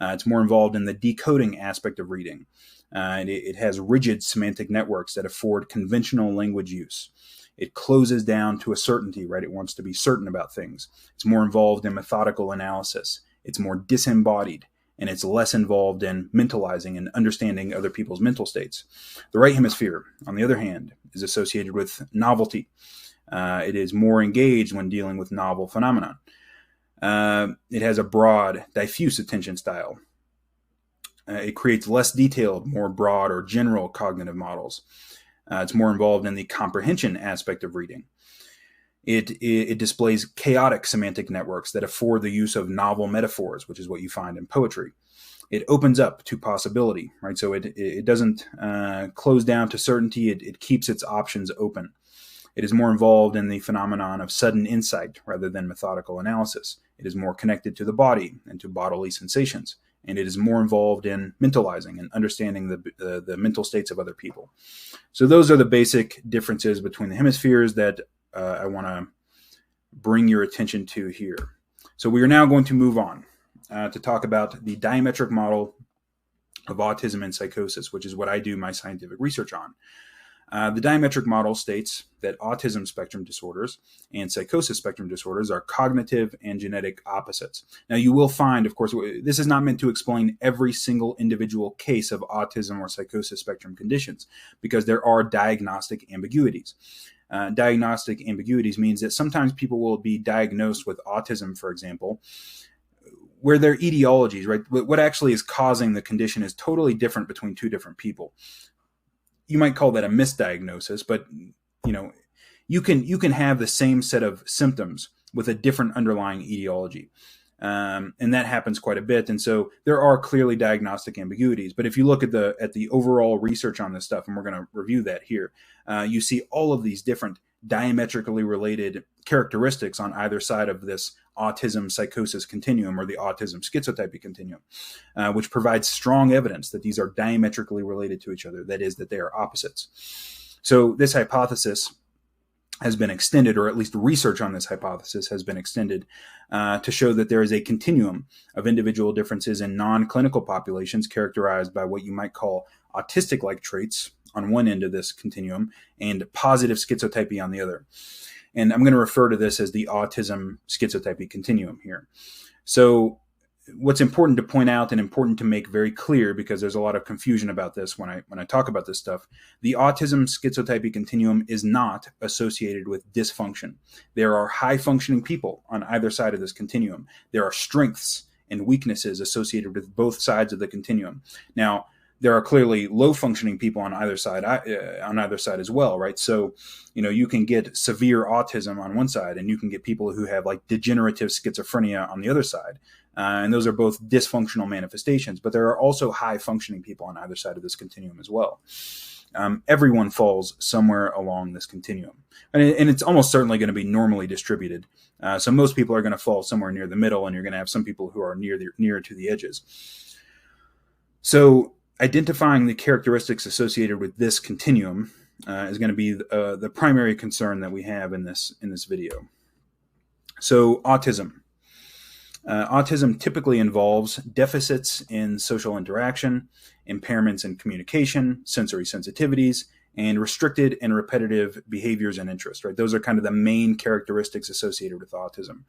It's more involved in the decoding aspect of reading. And it has rigid semantic networks that afford conventional language use. It closes down to a certainty, right? It wants to be certain about things. It's more involved in methodical analysis. It's more disembodied, and it's less involved in mentalizing and understanding other people's mental states. The right hemisphere, on the other hand, is associated with novelty. It is more engaged when dealing with novel phenomena. It has a broad, diffuse attention style. It creates less detailed, more broad or general cognitive models. It's more involved in the comprehension aspect of reading. It displays chaotic semantic networks that afford the use of novel metaphors, which is what you find in poetry. It opens up to possibility, right? So it doesn't close down to certainty. It keeps its options open. It is more involved in the phenomenon of sudden insight rather than methodical analysis. It is more connected to the body and to bodily sensations. And it is more involved in mentalizing and understanding the mental states of other people. So those are the basic differences between the hemispheres that I want to bring your attention to here. So we are now going to move on to talk about the diametric model of autism and psychosis, which is what I do my scientific research on. The diametric model states that autism spectrum disorders and psychosis spectrum disorders are cognitive and genetic opposites. Now, you will find, of course, this is not meant to explain every single individual case of autism or psychosis spectrum conditions, because there are diagnostic ambiguities. Diagnostic ambiguities means that sometimes people will be diagnosed with autism, for example, where their etiologies, right, what actually is causing the condition is totally different between two different people. You might call that a misdiagnosis, but you can have the same set of symptoms with a different underlying etiology, and that happens quite a bit. And so there are clearly diagnostic ambiguities. But if you look at the overall research on this stuff, and we're going to review that here, you see all of these different diametrically related characteristics on either side of this autism psychosis continuum, or the autism schizotypy continuum, which provides strong evidence that these are diametrically related to each other. That is, that they are opposites. So this hypothesis has been extended, or at least research on this hypothesis has been extended to show that there is a continuum of individual differences in non-clinical populations characterized by what you might call autistic-like traits on one end of this continuum and positive schizotypy on the other. And I'm going to refer to this as the autism schizotypy continuum here. So what's important to point out and important to make very clear, because there's a lot of confusion about this when I talk about this stuff, the autism schizotypy continuum is not associated with dysfunction. There are high functioning people on either side of this continuum. There are strengths and weaknesses associated with both sides of the continuum. Now, there are clearly low functioning people on either side as well, right? So, you can get severe autism on one side, and you can get people who have like degenerative schizophrenia on the other side. And those are both dysfunctional manifestations, but there are also high functioning people on either side of this continuum as well. Everyone falls somewhere along this continuum, and it's almost certainly going to be normally distributed. So most people are going to fall somewhere near the middle, and you're going to have some people who are nearer to the edges. So identifying the characteristics associated with this continuum is going to be the primary concern that we have in this video. So autism. Autism typically involves deficits in social interaction, impairments in communication, sensory sensitivities, and restricted and repetitive behaviors and interests, right? Those are kind of the main characteristics associated with autism.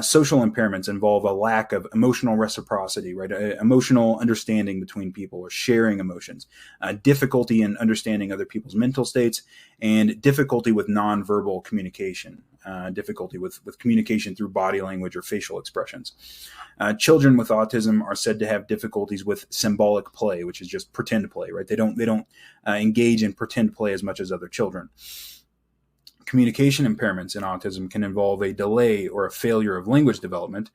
Social impairments involve a lack of emotional reciprocity, right? Emotional understanding between people, or sharing emotions, difficulty in understanding other people's mental states, and difficulty with nonverbal communication, difficulty with communication through body language or facial expressions. Children with autism are said to have difficulties with symbolic play, which is just pretend play, right? They don't engage in pretend play as much as other children. Communication impairments in autism can involve a delay or a failure of language development,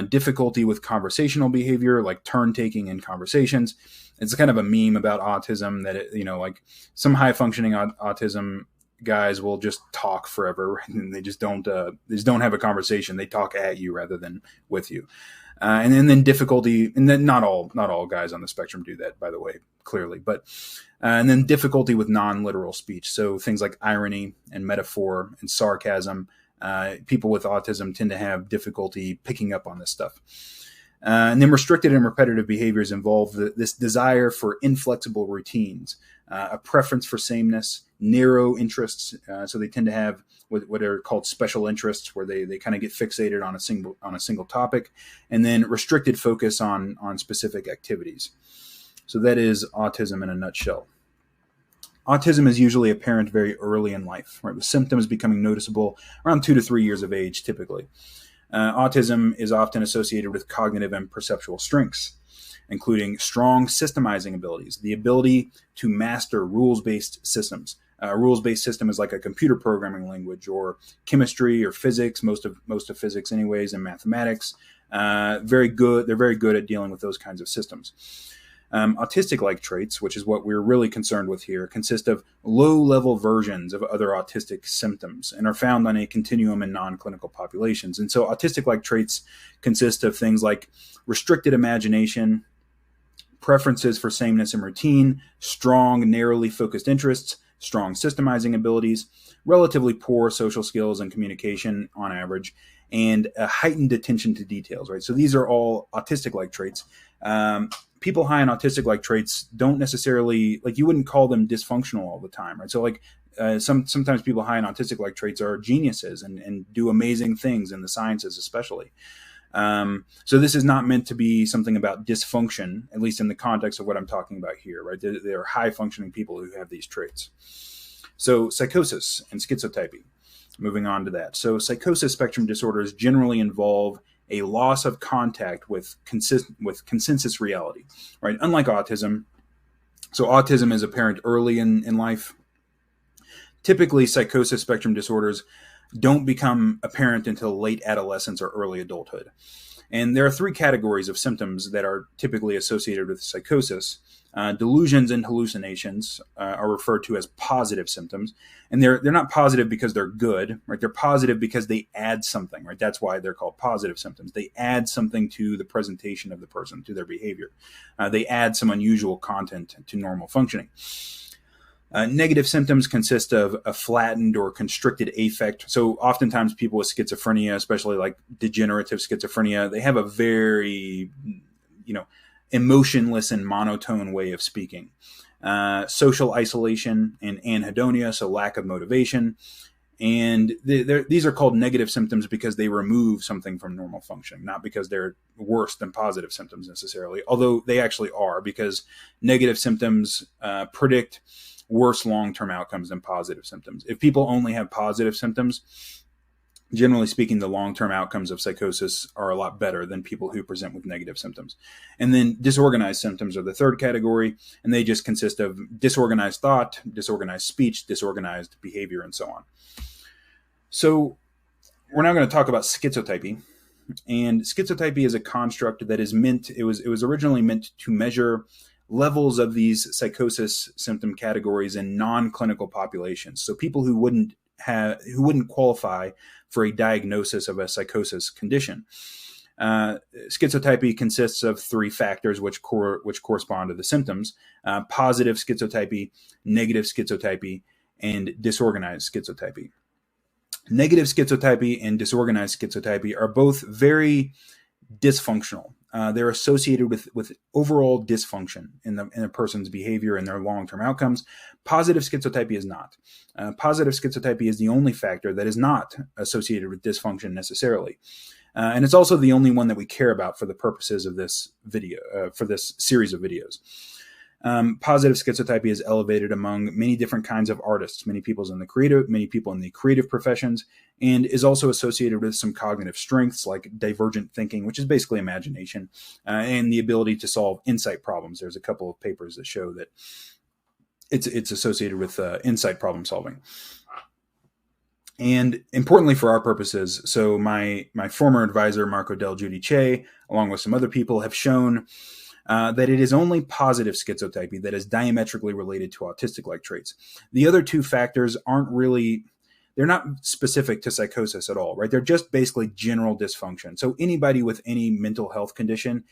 difficulty with conversational behavior, like turn taking in conversations. It's kind of a meme about autism that, like some high functioning autism guys will just talk forever, and they just don't have a conversation. They talk at you rather than with you. And then difficulty, and then not all guys on the spectrum do that, by the way, clearly, but and then difficulty with non-literal speech. So things like irony and metaphor and sarcasm. People with autism tend to have difficulty picking up on this stuff. And then restricted and repetitive behaviors involve this desire for inflexible routines, a preference for sameness, narrow interests. So they tend to have what are called special interests, where they kind of get fixated on a single topic, and then restricted focus on specific activities. So that is autism in a nutshell. Autism is usually apparent very early in life, right, with symptoms becoming noticeable around 2 to 3 years of age, typically. Autism is often associated with cognitive and perceptual strengths, including strong systemizing abilities, the ability to master rules-based systems. A rules-based system is like a computer programming language, or chemistry or physics, most of physics anyways, and mathematics. They're very good at dealing with those kinds of systems. Autistic-like traits, which is what we're really concerned with here, consist of low-level versions of other autistic symptoms and are found on a continuum in non-clinical populations. And so autistic-like traits consist of things like restricted imagination, preferences for sameness and routine, strong, narrowly focused interests, strong systemizing abilities, relatively poor social skills and communication on average, and a heightened attention to details, right? So these are all autistic-like traits. People high on autistic-like traits don't necessarily, like, you wouldn't call them dysfunctional all the time, right? So like sometimes people high on autistic-like traits are geniuses and do amazing things in the sciences especially. So this is not meant to be something about dysfunction, at least in the context of what I'm talking about here, right? They're high-functioning people who have these traits. So psychosis and schizotypy, moving on to that. So psychosis spectrum disorders generally involve a loss of contact with consensus reality, right? Unlike autism. So autism is apparent early in life. Typically, psychosis spectrum disorders don't become apparent until late adolescence or early adulthood. And there are 3 categories of symptoms that are typically associated with psychosis. Delusions and hallucinations are referred to as positive symptoms. And they're not positive because they're good, right? They're positive because they add something, right? That's why they're called positive symptoms. They add something to the presentation of the person, to their behavior. They add some unusual content to normal functioning. Negative symptoms consist of a flattened or constricted affect. So oftentimes people with schizophrenia, especially like degenerative schizophrenia, they have a very, emotionless and monotone way of speaking. Social isolation and anhedonia, so lack of motivation. And these are called negative symptoms because they remove something from normal functioning, not because they're worse than positive symptoms necessarily, although they actually are, because negative symptoms predict worse long-term outcomes than positive symptoms. If people only have positive symptoms, generally speaking, the long-term outcomes of psychosis are a lot better than people who present with negative symptoms. And then disorganized symptoms are the third category, and they just consist of disorganized thought, disorganized speech, disorganized behavior, and so on. So we're now going to talk about schizotypy. And schizotypy is a construct that is it was originally meant to measure levels of these psychosis symptom categories in non-clinical populations. So people who wouldn't qualify for a diagnosis of a psychosis condition. Schizotypy consists of three factors which correspond to the symptoms: positive schizotypy, negative schizotypy, and disorganized schizotypy. Negative schizotypy and disorganized schizotypy are both very dysfunctional. They're associated with overall dysfunction in a person's behavior and their long-term outcomes. Positive schizotypy is not. Positive schizotypy is the only factor that is not associated with dysfunction necessarily. And it's also the only one that we care about for the purposes of this video, for this series of videos. Positive schizotypy is elevated among many different kinds of artists, many people in the creative professions, and is also associated with some cognitive strengths like divergent thinking, which is basically imagination, and the ability to solve insight problems. There's a couple of papers that show that it's associated with insight problem solving. And importantly for our purposes, so my former advisor, Marco Del Giudice, along with some other people, have shown that it is only positive schizotypy that is diametrically related to autistic-like traits. The other two factors they're not specific to psychosis at all, right? They're just basically general dysfunction. So anybody with any mental health condition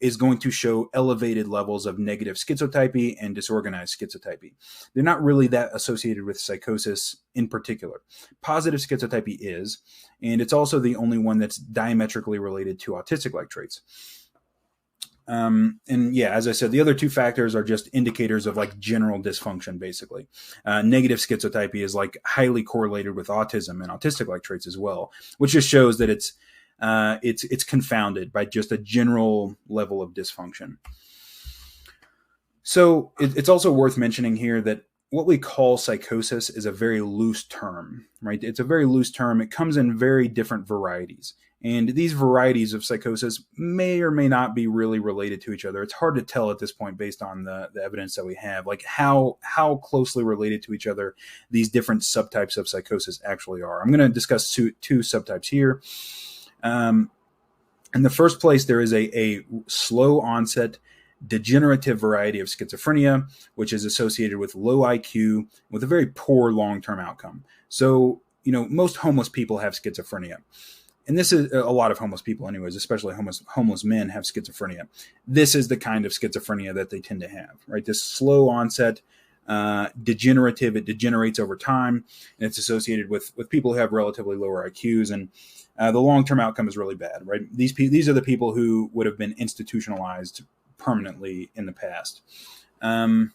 is going to show elevated levels of negative schizotypy and disorganized schizotypy. They're not really that associated with psychosis in particular. Positive schizotypy is, and it's also the only one that's diametrically related to autistic-like traits. And yeah, as I said, the other two factors are just indicators of like general dysfunction, basically. Negative schizotypy is like highly correlated with autism and autistic-like traits as well, which just shows that it's confounded by just a general level of dysfunction. So it's also worth mentioning here that what we call psychosis is a very loose term, right? It's a very loose term. It comes in very different varieties. And these varieties of psychosis may or may not be really related to each other. It's hard to tell at this point based on the evidence that we have, like how closely related to each other these different subtypes of psychosis actually are. I'm going to discuss two subtypes here. In the first place, there is a slow onset degenerative variety of schizophrenia, which is associated with low IQ with a very poor long-term outcome. So, most homeless people have schizophrenia. And this is a lot of homeless people anyways, especially homeless men have schizophrenia. This is the kind of schizophrenia that they tend to have, right? This slow onset, degenerative, it degenerates over time, and it's associated with people who have relatively lower IQs, and the long-term outcome is really bad, right? These are the people who would have been institutionalized permanently in the past. And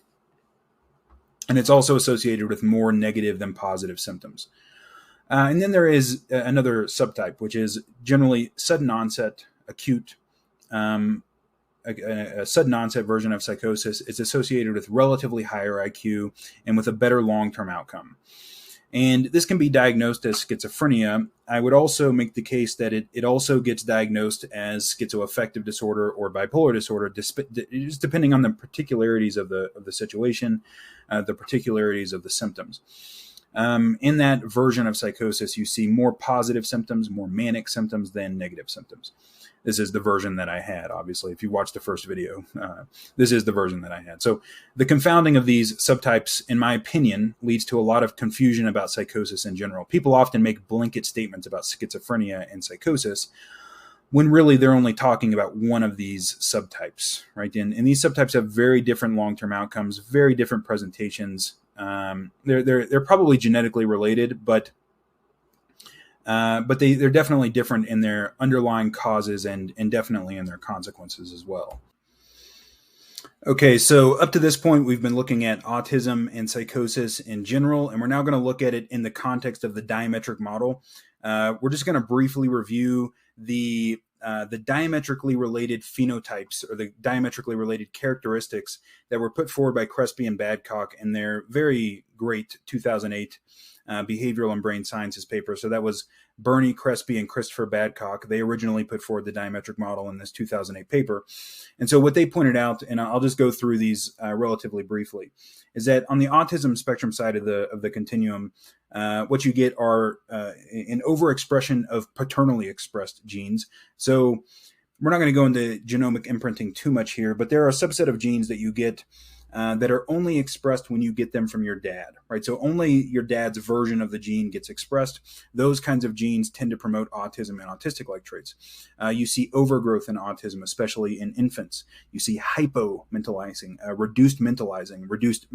it's also associated with more negative than positive symptoms. And then there is another subtype, which is generally sudden onset, acute, a sudden onset version of psychosis. It's associated with relatively higher IQ and with a better long-term outcome. And this can be diagnosed as schizophrenia. I would also make the case that it also gets diagnosed as schizoaffective disorder or bipolar disorder, just depending on the particularities of the situation, the particularities of the symptoms. In that version of psychosis, you see more positive symptoms, more manic symptoms than negative symptoms. This is the version that I had, obviously. If you watched the first video, this is the version that I had. So the confounding of these subtypes, in my opinion, leads to a lot of confusion about psychosis in general. People often make blanket statements about schizophrenia and psychosis when really they're only talking about one of these subtypes, right? And these subtypes have very different long-term outcomes, very different presentations, They're probably genetically related, but they're definitely different in their underlying causes and definitely in their consequences as well. Okay, so up to this point, we've been looking at autism and psychosis in general, and we're now going to look at it in the context of the diametric model. We're just going to briefly review the diametrically related phenotypes or the diametrically related characteristics that were put forward by Crespi and Badcock in their very great 2008 behavioral and brain sciences paper. So that was Bernie Crespi and Christopher Badcock. They originally put forward the diametric model in this 2008 paper. And so what they pointed out, and I'll just go through these relatively briefly, is that on the autism spectrum side of the continuum, what you get are an overexpression of paternally expressed genes. So we're not going to go into genomic imprinting too much here, but there are a subset of genes that you get that are only expressed when you get them from your dad, right? So only your dad's version of the gene gets expressed. Those kinds of genes tend to promote autism and autistic-like traits. You see overgrowth in autism, especially in infants. You see hypo-mentalizing, reduced mentalizing, reduced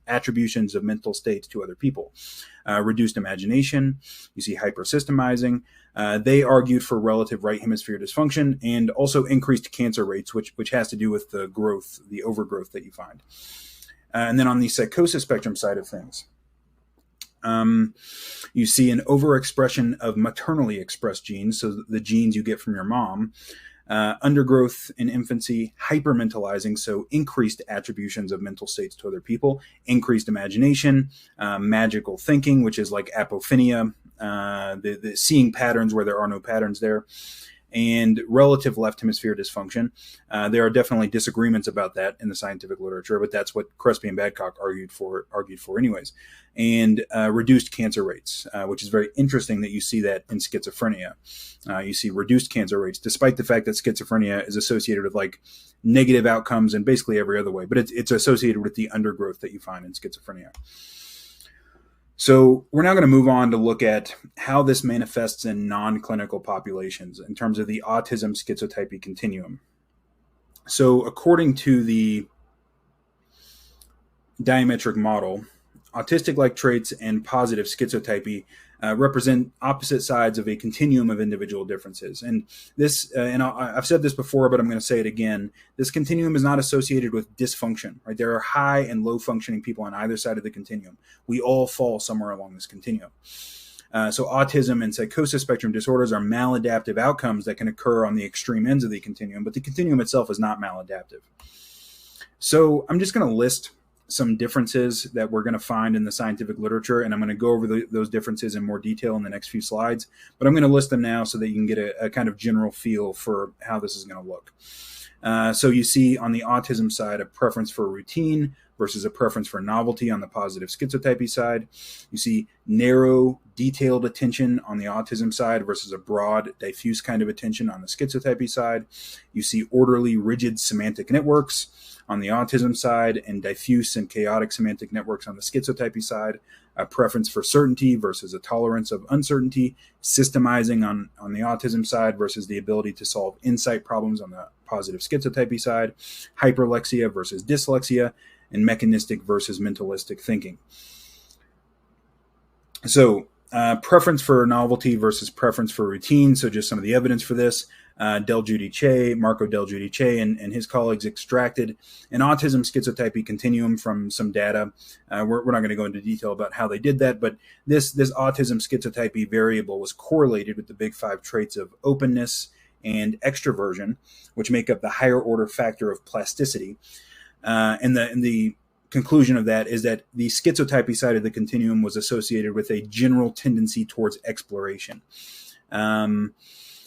attributions of mental states to other people, reduced imagination. You see hypersystemizing. They argued for relative right hemisphere dysfunction and also increased cancer rates, which has to do with the growth, the overgrowth that you find. And then on the psychosis spectrum side of things, you see an overexpression of maternally expressed genes, so the genes you get from your mom, undergrowth in infancy, hypermentalizing, so increased attributions of mental states to other people, increased imagination, magical thinking, which is like apophenia, the seeing patterns where there are no patterns there, and relative left hemisphere dysfunction. There are definitely disagreements about that in the scientific literature, but that's what Crespi and Badcock argued for anyways. And reduced cancer rates, which is very interesting that you see that in schizophrenia. You see reduced cancer rates, despite the fact that schizophrenia is associated with like negative outcomes in basically every other way, but it's associated with the undergrowth that you find in schizophrenia. So we're now going to move on to look at how this manifests in non-clinical populations in terms of the autism schizotypy continuum. So according to the diametric model, autistic-like traits and positive schizotypy represent opposite sides of a continuum of individual differences. And this, I've said this before, but I'm going to say it again. This continuum is not associated with dysfunction, right? There are high and low functioning people on either side of the continuum. We all fall somewhere along this continuum. So autism and psychosis spectrum disorders are maladaptive outcomes that can occur on the extreme ends of the continuum, but the continuum itself is not maladaptive. So I'm just going to list some differences that we're going to find in the scientific literature, and I'm going to go over those differences in more detail in the next few slides, but I'm going to list them now so that you can get a kind of general feel for how this is going to look. So you see on the autism side a preference for routine versus a preference for novelty on the positive schizotypy side. You see narrow, detailed attention on the autism side versus a broad, diffuse kind of attention on the schizotypy side. You see orderly, rigid semantic networks on the autism side and diffuse and chaotic semantic networks on the schizotypy side, a preference for certainty versus a tolerance of uncertainty, systemizing on the autism side versus the ability to solve insight problems on the positive schizotypy side, hyperlexia versus dyslexia, and mechanistic versus mentalistic thinking. So preference for novelty versus preference for routine. So just some of the evidence for this. Marco Del Giudice and his colleagues extracted an autism schizotypy continuum from some data. We're not going to go into detail about how they did that, but this autism schizotypy variable was correlated with the big five traits of openness and extroversion, which make up the higher order factor of plasticity. And the conclusion of that is that the schizotypy side of the continuum was associated with a general tendency towards exploration.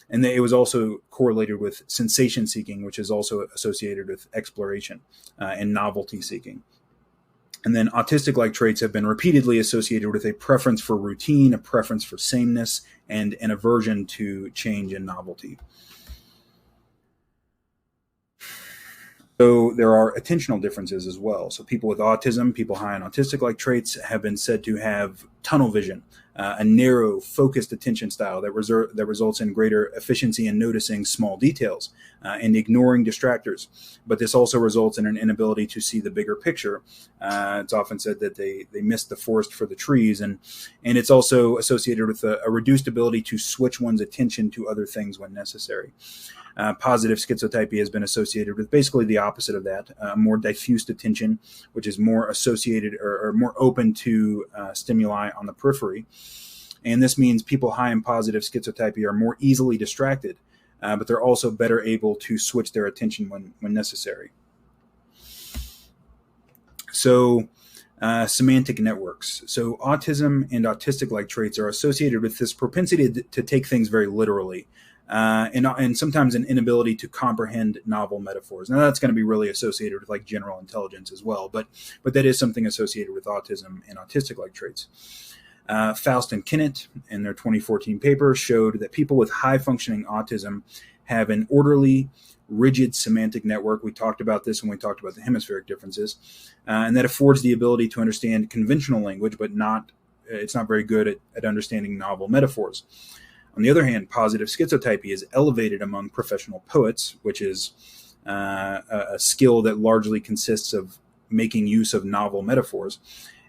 And it was also correlated with sensation seeking, which is also associated with exploration and novelty seeking. And then autistic-like traits have been repeatedly associated with a preference for routine, a preference for sameness, and an aversion to change and novelty. So there are attentional differences as well. So people with autism, people high on autistic-like traits, have been said to have tunnel vision, a narrow, focused attention style that results in greater efficiency in noticing small details and ignoring distractors. But this also results in an inability to see the bigger picture. It's often said that they miss the forest for the trees, and it's also associated with a reduced ability to switch one's attention to other things when necessary. Positive schizotypy has been associated with basically the opposite of that, more diffused attention, which is more associated or more open to stimuli on the periphery. And this means people high in positive schizotypy are more easily distracted, but they're also better able to switch their attention when necessary. So, semantic networks. So autism and autistic-like traits are associated with this propensity to take things very literally. And sometimes an inability to comprehend novel metaphors. Now that's going to be really associated with like general intelligence as well, but that is something associated with autism and autistic-like traits. Faust and Kennett, in their 2014 paper, showed that people with high-functioning autism have an orderly, rigid semantic network. We talked about this when we talked about the hemispheric differences, and that affords the ability to understand conventional language, but it's not very good at understanding novel metaphors. On the other hand, positive schizotypy is elevated among professional poets, which is a skill that largely consists of making use of novel metaphors.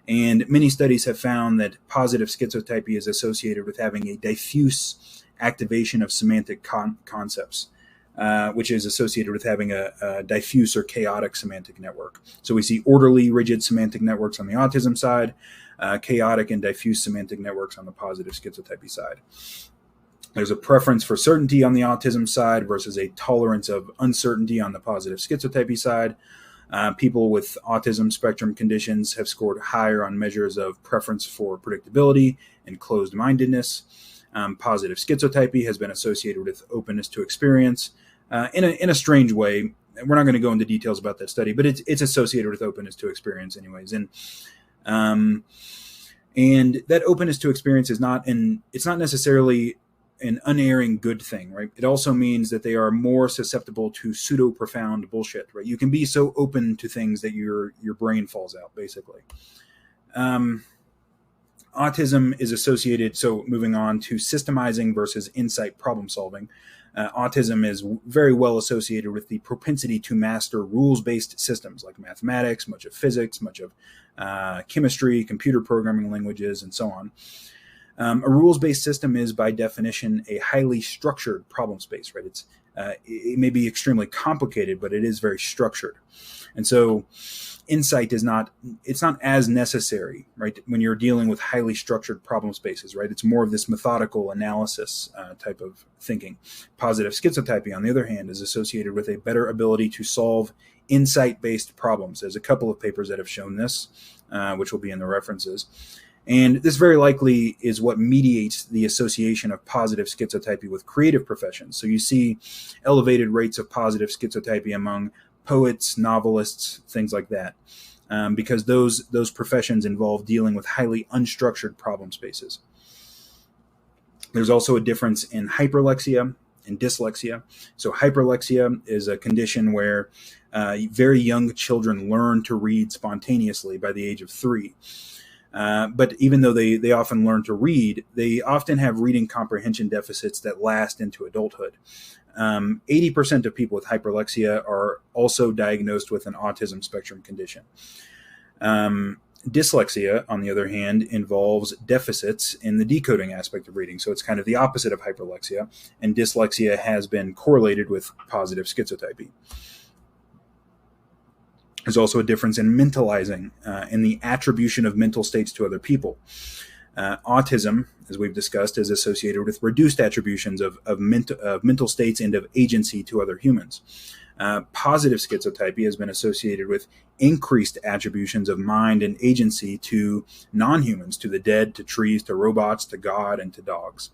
And many studies have found that positive schizotypy is associated with having a diffuse activation of semantic concepts, which is associated with having a diffuse or chaotic semantic network. So we see orderly, rigid semantic networks on the autism side, chaotic and diffuse semantic networks on the positive schizotypy side. There's a preference for certainty on the autism side versus a tolerance of uncertainty on the positive schizotypy side. People with autism spectrum conditions have scored higher on measures of preference for predictability and closed-mindedness. Positive schizotypy has been associated with openness to experience in a strange way. We're not going to go into details about that study, but it's associated with openness to experience anyways. And that openness to experience it's not necessarily an unerring good thing, right? It also means that they are more susceptible to pseudo-profound bullshit, right? You can be so open to things that your brain falls out, basically. Autism is associated, so moving on to systemizing versus insight problem solving. Autism is very well associated with the propensity to master rules-based systems like mathematics, much of physics, much of chemistry, computer programming languages, and so on. A rules-based system is, by definition, a highly structured problem space, right? It may be extremely complicated, but it is very structured. And so insight it's not as necessary, right? When you're dealing with highly structured problem spaces, right? It's more of this methodical analysis type of thinking. Positive schizotypy, on the other hand, is associated with a better ability to solve insight-based problems. There's a couple of papers that have shown this, which will be in the references. And this very likely is what mediates the association of positive schizotypy with creative professions. So you see elevated rates of positive schizotypy among poets, novelists, things like that, because those professions involve dealing with highly unstructured problem spaces. There's also a difference in hyperlexia and dyslexia. So hyperlexia is a condition where very young children learn to read spontaneously by the age of 3. But even though they often learn to read, they often have reading comprehension deficits that last into adulthood. 80% of people with hyperlexia are also diagnosed with an autism spectrum condition. Dyslexia, on the other hand, involves deficits in the decoding aspect of reading. So it's kind of the opposite of hyperlexia, and dyslexia has been correlated with positive schizotypy. There's also a difference in mentalizing, in the attribution of mental states to other people. Autism, as we've discussed, is associated with reduced attributions of mental states and of agency to other humans. Positive schizotypy has been associated with increased attributions of mind and agency to non-humans, to the dead, to trees, to robots, to God, and to dogs.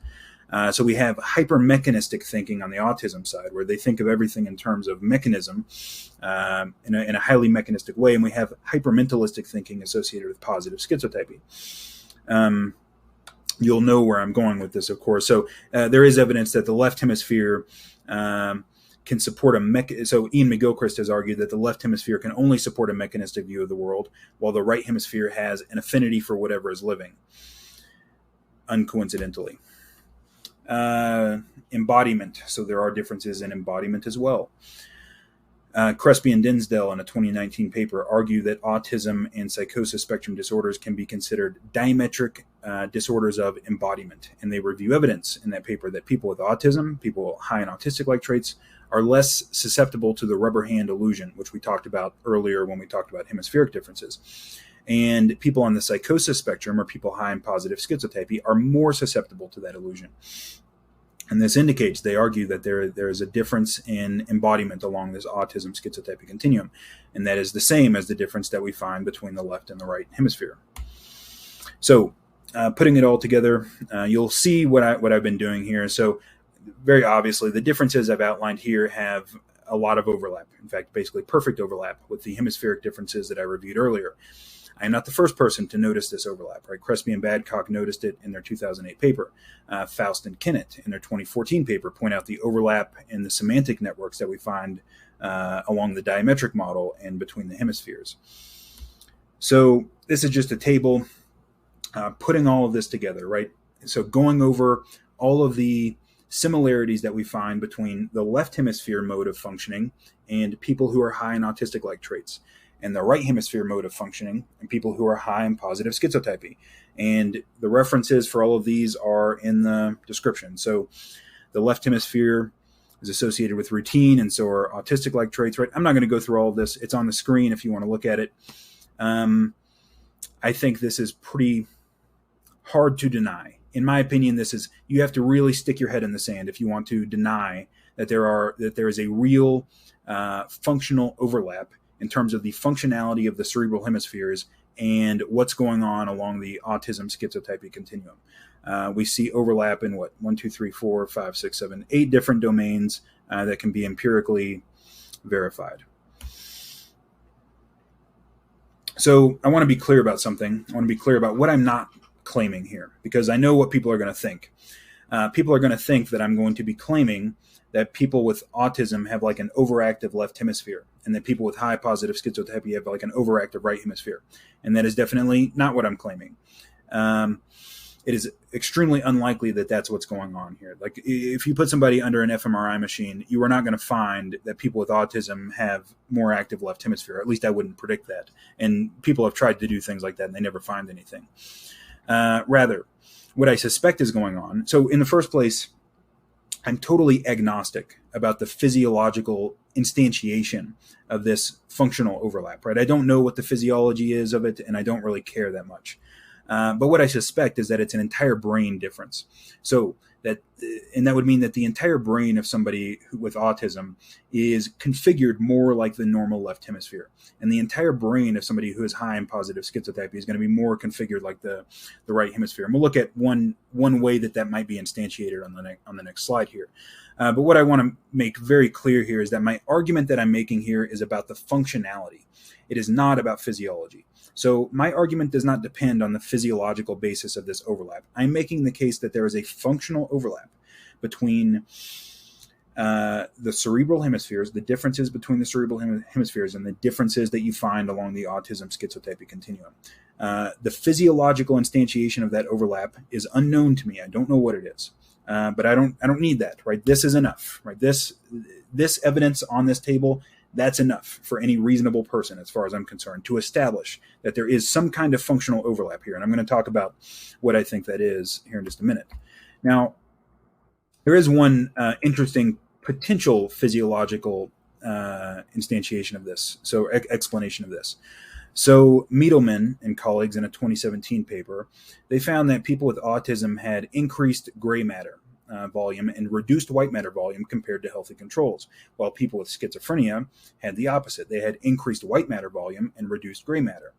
So we have hyper-mechanistic thinking on the autism side, where they think of everything in terms of mechanism in a highly mechanistic way, and we have hyper-mentalistic thinking associated with positive schizotypy. You'll know where I'm going with this, of course. So there is evidence that the left hemisphere can support so Ian McGilchrist has argued that the left hemisphere can only support a mechanistic view of the world, while the right hemisphere has an affinity for whatever is living. uncoincidentally. Embodiment. So there are differences in embodiment as well. Crespi and Dinsdale in a 2019 paper argue that autism and psychosis spectrum disorders can be considered diametric disorders of embodiment. And they review evidence in that paper that people with autism, people high in autistic-like traits, are less susceptible to the rubber hand illusion, which we talked about earlier when we talked about hemispheric differences. And people on the psychosis spectrum, or people high in positive schizotypy, are more susceptible to that illusion. And this indicates, they argue, that there is a difference in embodiment along this autism schizotypy continuum. And that is the same as the difference that we find between the left and the right hemisphere. So putting it all together, you'll see what I've been doing here. So very obviously, the differences I've outlined here have a lot of overlap. In fact, basically perfect overlap with the hemispheric differences that I reviewed earlier. I am not the first person to notice this overlap, right? Crespi and Badcock noticed it in their 2008 paper. Faust and Kennett in their 2014 paper point out the overlap in the semantic networks that we find along the diametric model and between the hemispheres. So this is just a table putting all of this together, right? So going over all of the similarities that we find between the left hemisphere mode of functioning and people who are high in autistic-like traits, and the right hemisphere mode of functioning and people who are high in positive schizotypy. And the references for all of these are in the description. So the left hemisphere is associated with routine, and so are autistic-like traits, right? I'm not going to go through all of this. It's on the screen if you want to look at it. I think this is pretty hard to deny. In my opinion, you have to really stick your head in the sand if you want to deny that there is a real functional overlap in terms of the functionality of the cerebral hemispheres and what's going on along the autism schizotypy continuum. We see overlap in 1, 2, 3, 4, 5, 6, 7, 8 different domains that can be empirically verified. So I want to be clear about something. I want to be clear about what I'm not claiming here, because I know what people are going to think. People are going to think that I'm going to be claiming that people with autism have like an overactive left hemisphere, and that people with high positive schizotypy have like an overactive right hemisphere. And that is definitely not what I'm claiming. It is extremely unlikely that that's what's going on here. Like, if you put somebody under an fMRI machine, you are not going to find that people with autism have more active left hemisphere. At least I wouldn't predict that. And people have tried to do things like that, and they never find anything. Rather, what I suspect is going on. So in the first place, I'm totally agnostic about the physiological instantiation of this functional overlap, right? I don't know what the physiology is of it, and I don't really care that much. But what I suspect is that it's an entire brain difference. And that would mean that the entire brain of somebody with autism is configured more like the normal left hemisphere. And the entire brain of somebody who is high in positive schizotypy is going to be more configured like the right hemisphere. And we'll look at one way that might be instantiated on the next slide here. But what I want to make very clear here is that my argument that I'm making here is about the functionality. It is not about physiology. So my argument does not depend on the physiological basis of this overlap. I'm making the case that there is a functional overlap between the cerebral hemispheres, the differences between the cerebral hemispheres, and the differences that you find along the autism schizotypy continuum. The physiological instantiation of that overlap is unknown to me. I don't know what it is, but I don't need that. Right? This is enough. Right? This evidence on this table, that's enough for any reasonable person, as far as I'm concerned, to establish that there is some kind of functional overlap here. And I'm going to talk about what I think that is here in just a minute. Now, there is one interesting potential physiological instantiation of this, so explanation of this. So Miedelman and colleagues in a 2017 paper, they found that people with autism had increased gray matter volume and reduced white matter volume compared to healthy controls, while people with schizophrenia had the opposite. They had increased white matter volume and reduced gray matter.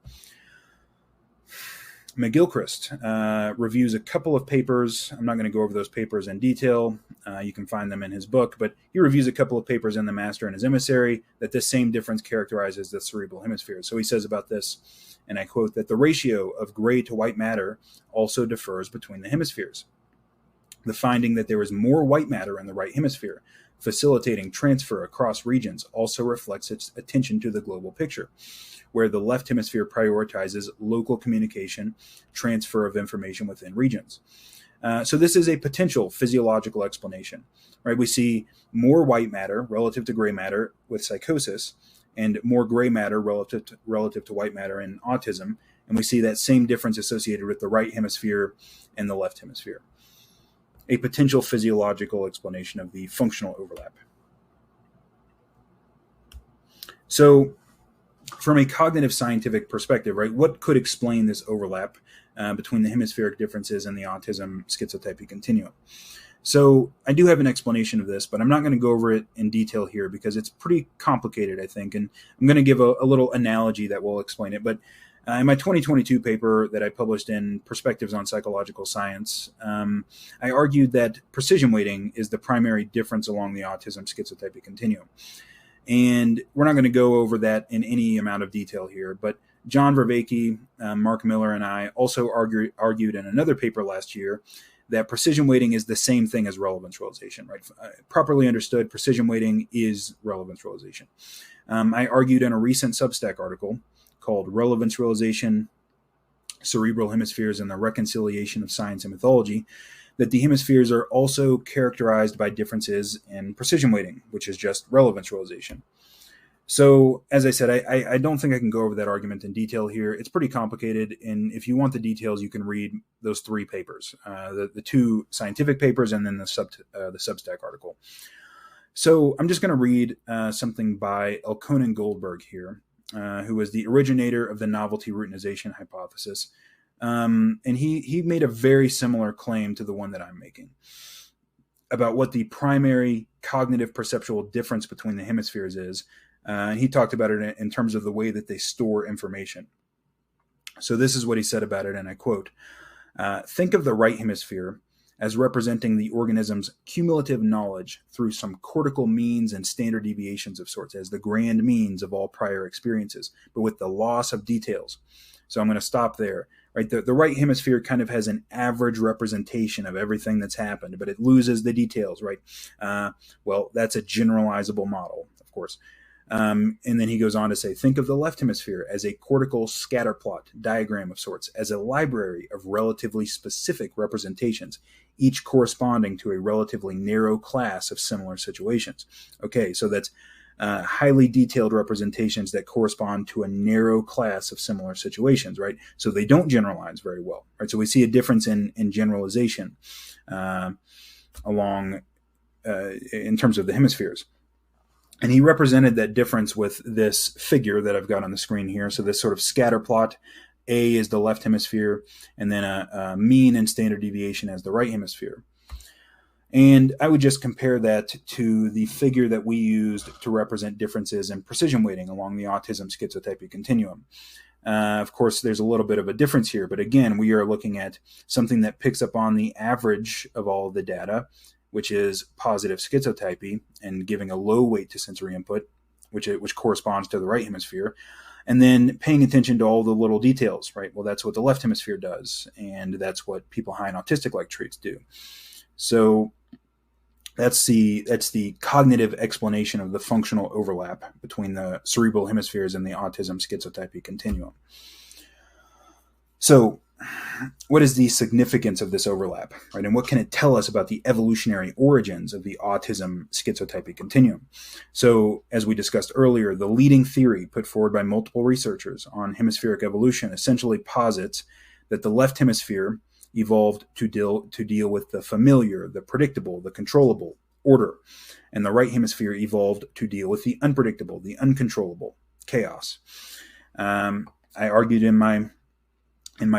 McGilchrist reviews a couple of papers. I'm not going to go over those papers in detail. You can find them in his book, but he reviews a couple of papers in The Master and His Emissary that this same difference characterizes the cerebral hemisphere. So he says about this, and I quote, that the ratio of gray to white matter also differs between the hemispheres. The finding that there is more white matter in the right hemisphere, facilitating transfer across regions, also reflects its attention to the global picture, where the left hemisphere prioritizes local communication, transfer of information within regions. So this is a potential physiological explanation, right? We see more white matter relative to gray matter with psychosis, and more gray matter relative to white matter in autism, and we see that same difference associated with the right hemisphere and the left hemisphere. A potential physiological explanation of the functional overlap. So, from a cognitive scientific perspective, right, what could explain this overlap between the hemispheric differences and the autism schizotypy continuum? So I do have an explanation of this, but I'm not going to go over it in detail here because it's pretty complicated, I think, and I'm going to give a little analogy that will explain it. But in my 2022 paper that I published in Perspectives on Psychological Science, I argued that precision weighting is the primary difference along the autism schizotypy continuum. And we're not going to go over that in any amount of detail here, but John Vervaeke, Mark Miller, and I also argued in another paper last year that precision weighting is the same thing as relevance realization, right? Properly understood, precision weighting is relevance realization. I argued in a recent Substack article called Relevance Realization, Cerebral Hemispheres, and the Reconciliation of Science and Mythology, that the hemispheres are also characterized by differences in precision weighting, which is just relevance realization. So, as I said, I don't think I can go over that argument in detail here. It's pretty complicated, and if you want the details, you can read those three papers, the two scientific papers and then the Substack article. So I'm just going to read something by Elkonin Goldberg here, who was the originator of the novelty routinization hypothesis. And he made a very similar claim to the one that I'm making about what the primary cognitive perceptual difference between the hemispheres is. And he talked about it in terms of the way that they store information. So this is what he said about it, and I quote, think of the right hemisphere as representing the organism's cumulative knowledge through some cortical means and standard deviations of sorts, as the grand means of all prior experiences, but with the loss of details. So I'm going to stop there. Right, the right hemisphere kind of has an average representation of everything that's happened, but it loses the details, right? Well, that's a generalizable model, of course. And then he goes on to say, think of the left hemisphere as a cortical scatterplot diagram of sorts, as a library of relatively specific representations, each corresponding to a relatively narrow class of similar situations. Okay, so that's highly detailed representations that correspond to a narrow class of similar situations, right? So they don't generalize very well, right? So we see a difference in generalization along in terms of the hemispheres. And he represented that difference with this figure that I've got on the screen here. So this sort of scatter plot, A is the left hemisphere, and then a mean and standard deviation as the right hemisphere. And I would just compare that to the figure that we used to represent differences in precision weighting along the autism schizotypy continuum. Of course, there's a little bit of a difference here, but again, we are looking at something that picks up on the average of all of the data, which is positive schizotypy, and giving a low weight to sensory input, which corresponds to the right hemisphere, and then paying attention to all the little details, right? Well, that's what the left hemisphere does, and that's what people high in autistic-like traits do. So that's the cognitive explanation of the functional overlap between the cerebral hemispheres and the autism schizotypy continuum. So what is the significance of this overlap, right? And what can it tell us about the evolutionary origins of the autism schizotypy continuum? So, as we discussed earlier, the leading theory put forward by multiple researchers on hemispheric evolution essentially posits that the left hemisphere evolved to deal with the familiar, the predictable, the controllable, order, and the right hemisphere evolved to deal with the unpredictable, the uncontrollable, chaos. I argued in my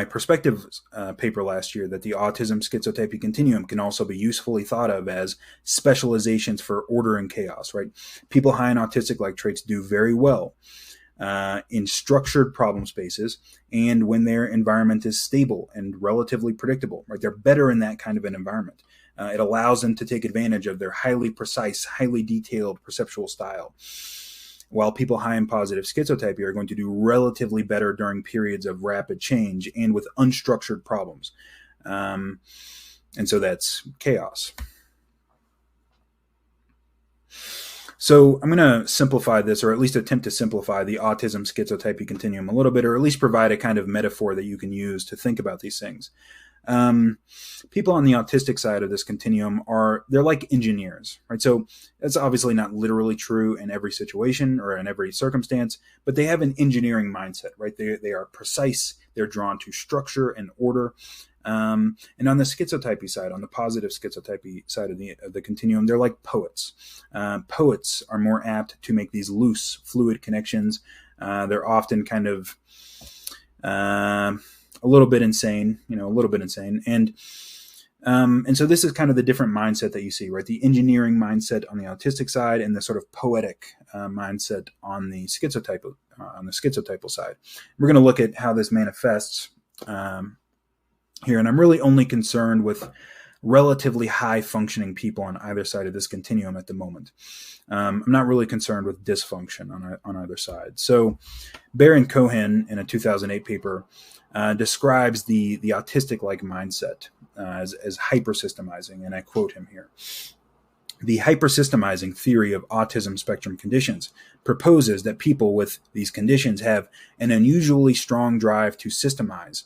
Perspectives paper last year that the autism schizotypy continuum can also be usefully thought of as specializations for order and chaos, right? People high in autistic-like traits do very well in structured problem spaces and when their environment is stable and relatively predictable, right? They're better in that kind of an environment. It allows them to take advantage of their highly precise, highly detailed perceptual style. While people high in positive schizotypy are going to do relatively better during periods of rapid change and with unstructured problems. And so that's chaos. So I'm going to simplify this, or at least attempt to simplify the autism schizotypy continuum a little bit, or at least provide a kind of metaphor that you can use to think about these things. People on the autistic side of this continuum they're like engineers, right? So that's obviously not literally true in every situation or in every circumstance, but they have an engineering mindset, right? They are precise. They're drawn to structure and order. And on the schizotypy side, on the positive schizotypy side of the continuum, they're like poets. Poets are more apt to make these loose, fluid connections. They're often kind of a little bit insane, and so this is kind of the different mindset that you see, right? The engineering mindset on the autistic side, and the sort of poetic mindset on the schizotypal side. We're going to look at how this manifests here, and I'm really only concerned with relatively high functioning people on either side of this continuum at the moment. I'm not really concerned with dysfunction on either side. So Baron Cohen, in a 2008 paper, describes the autistic-like mindset as hypersystemizing, and I quote him here. The hypersystemizing theory of autism spectrum conditions proposes that people with these conditions have an unusually strong drive to systemize.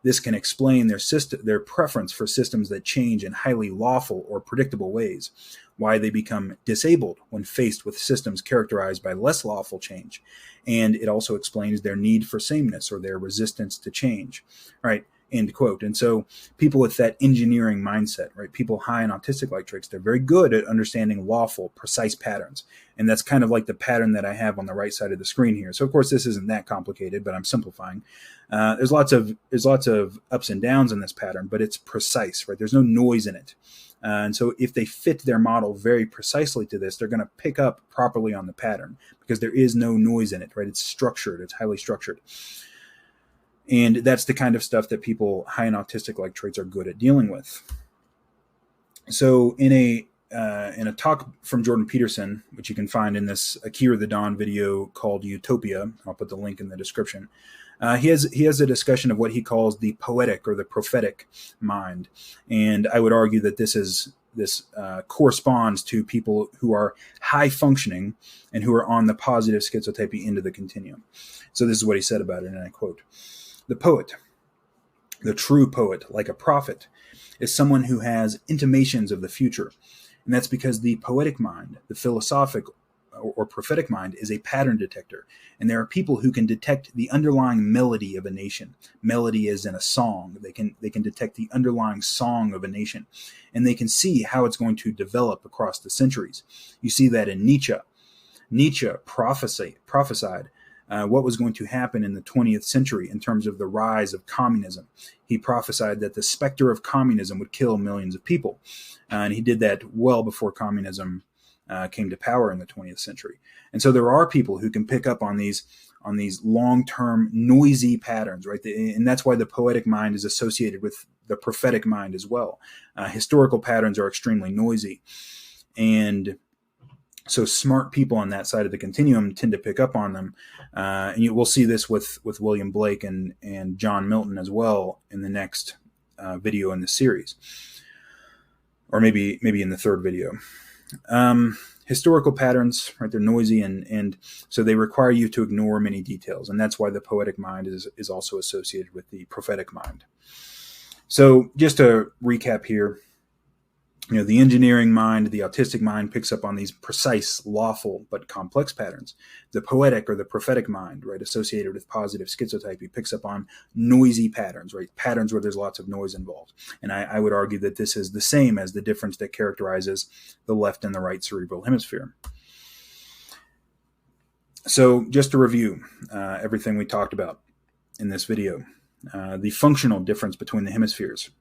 This can explain their preference for systems that change in highly lawful or predictable ways, why they become disabled when faced with systems characterized by less lawful change. And it also explains their need for sameness, or their resistance to change, right? End quote. And so people with that engineering mindset, right? People high in autistic-like traits, they're very good at understanding lawful, precise patterns. And that's kind of like the pattern that I have on the right side of the screen here. So of course this isn't that complicated, but I'm simplifying. There's lots of ups and downs in this pattern, but it's precise, right? There's no noise in it. And so if they fit their model very precisely to this, they're going to pick up properly on the pattern because there is no noise in it, right? It's structured. It's highly structured. And that's the kind of stuff that people high in autistic-like traits are good at dealing with. So in a talk from Jordan Peterson, which you can find in this Akira the Dawn video called Utopia, I'll put the link in the description, he has a discussion of what he calls the poetic or the prophetic mind. And I would argue that this corresponds to people who are high functioning and who are on the positive schizotypy end of the continuum. So this is what he said about it, and I quote: "The poet, the true poet, like a prophet, is someone who has intimations of the future. And that's because the poetic mind, the philosophic or prophetic mind, is a pattern detector. And there are people who can detect the underlying melody of a nation. Melody is in a song. They can detect the underlying song of a nation. And they can see how it's going to develop across the centuries. You see that in Nietzsche. Nietzsche prophesied what was going to happen in the 20th century in terms of the rise of communism. He prophesied that the specter of communism would kill millions of people. And he did that well before communism came to power in the 20th century. And so there are people who can pick up on these long-term noisy patterns, right? And that's why the poetic mind is associated with the prophetic mind as well. Historical patterns are extremely noisy. And so smart people on that side of the continuum tend to pick up on them. And we'll see this with William Blake and John Milton as well in the next video in the series. Or maybe in the third video. Historical patterns, right? They're noisy, and so they require you to ignore many details. And that's why the poetic mind is also associated with the prophetic mind. So just to recap here, the engineering mind, the autistic mind picks up on these precise, lawful, but complex patterns. The poetic or the prophetic mind, right, associated with positive schizotypy, picks up on noisy patterns, right, patterns where there's lots of noise involved. And I would argue that this is the same as the difference that characterizes the left and the right cerebral hemisphere. So just to review everything we talked about in this video, the functional difference between the hemispheres,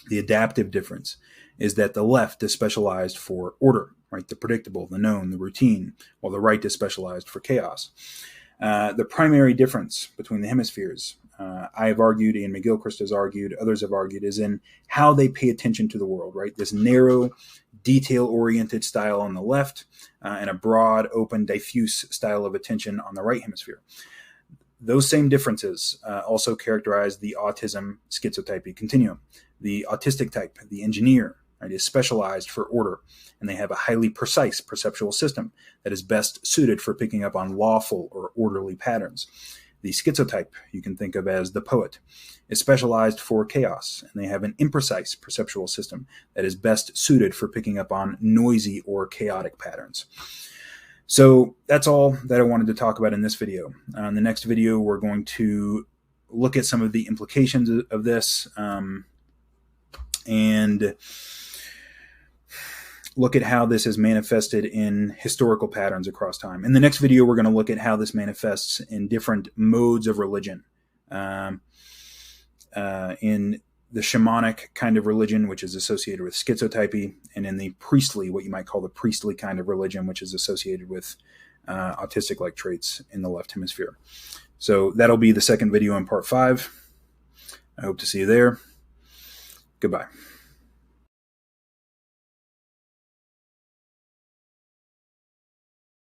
the adaptive difference, is that the left is specialized for order, right? The predictable, the known, the routine, while the right is specialized for chaos. The primary difference between the hemispheres, I have argued, Ian McGilchrist has argued, others have argued, is in how they pay attention to the world, right? This narrow, detail-oriented style on the left, and a broad, open, diffuse style of attention on the right hemisphere. those same differences also characterize the autism schizotypy continuum. The autistic type, the engineer, right, is specialized for order, and they have a highly precise perceptual system that is best suited for picking up on lawful or orderly patterns. The schizotype, you can think of as the poet, is specialized for chaos, and they have an imprecise perceptual system that is best suited for picking up on noisy or chaotic patterns. So that's all that I wanted to talk about in this video. In the next video, we're going to look at some of the implications of this and look at how this is manifested in historical patterns across time. In the next video, we're going to look at how this manifests in different modes of religion. In the shamanic kind of religion, which is associated with schizotypy, and in the priestly, what you might call the priestly kind of religion, which is associated with autistic-like traits in the left hemisphere. So that'll be the second video in part 5. I hope to see you there. Goodbye.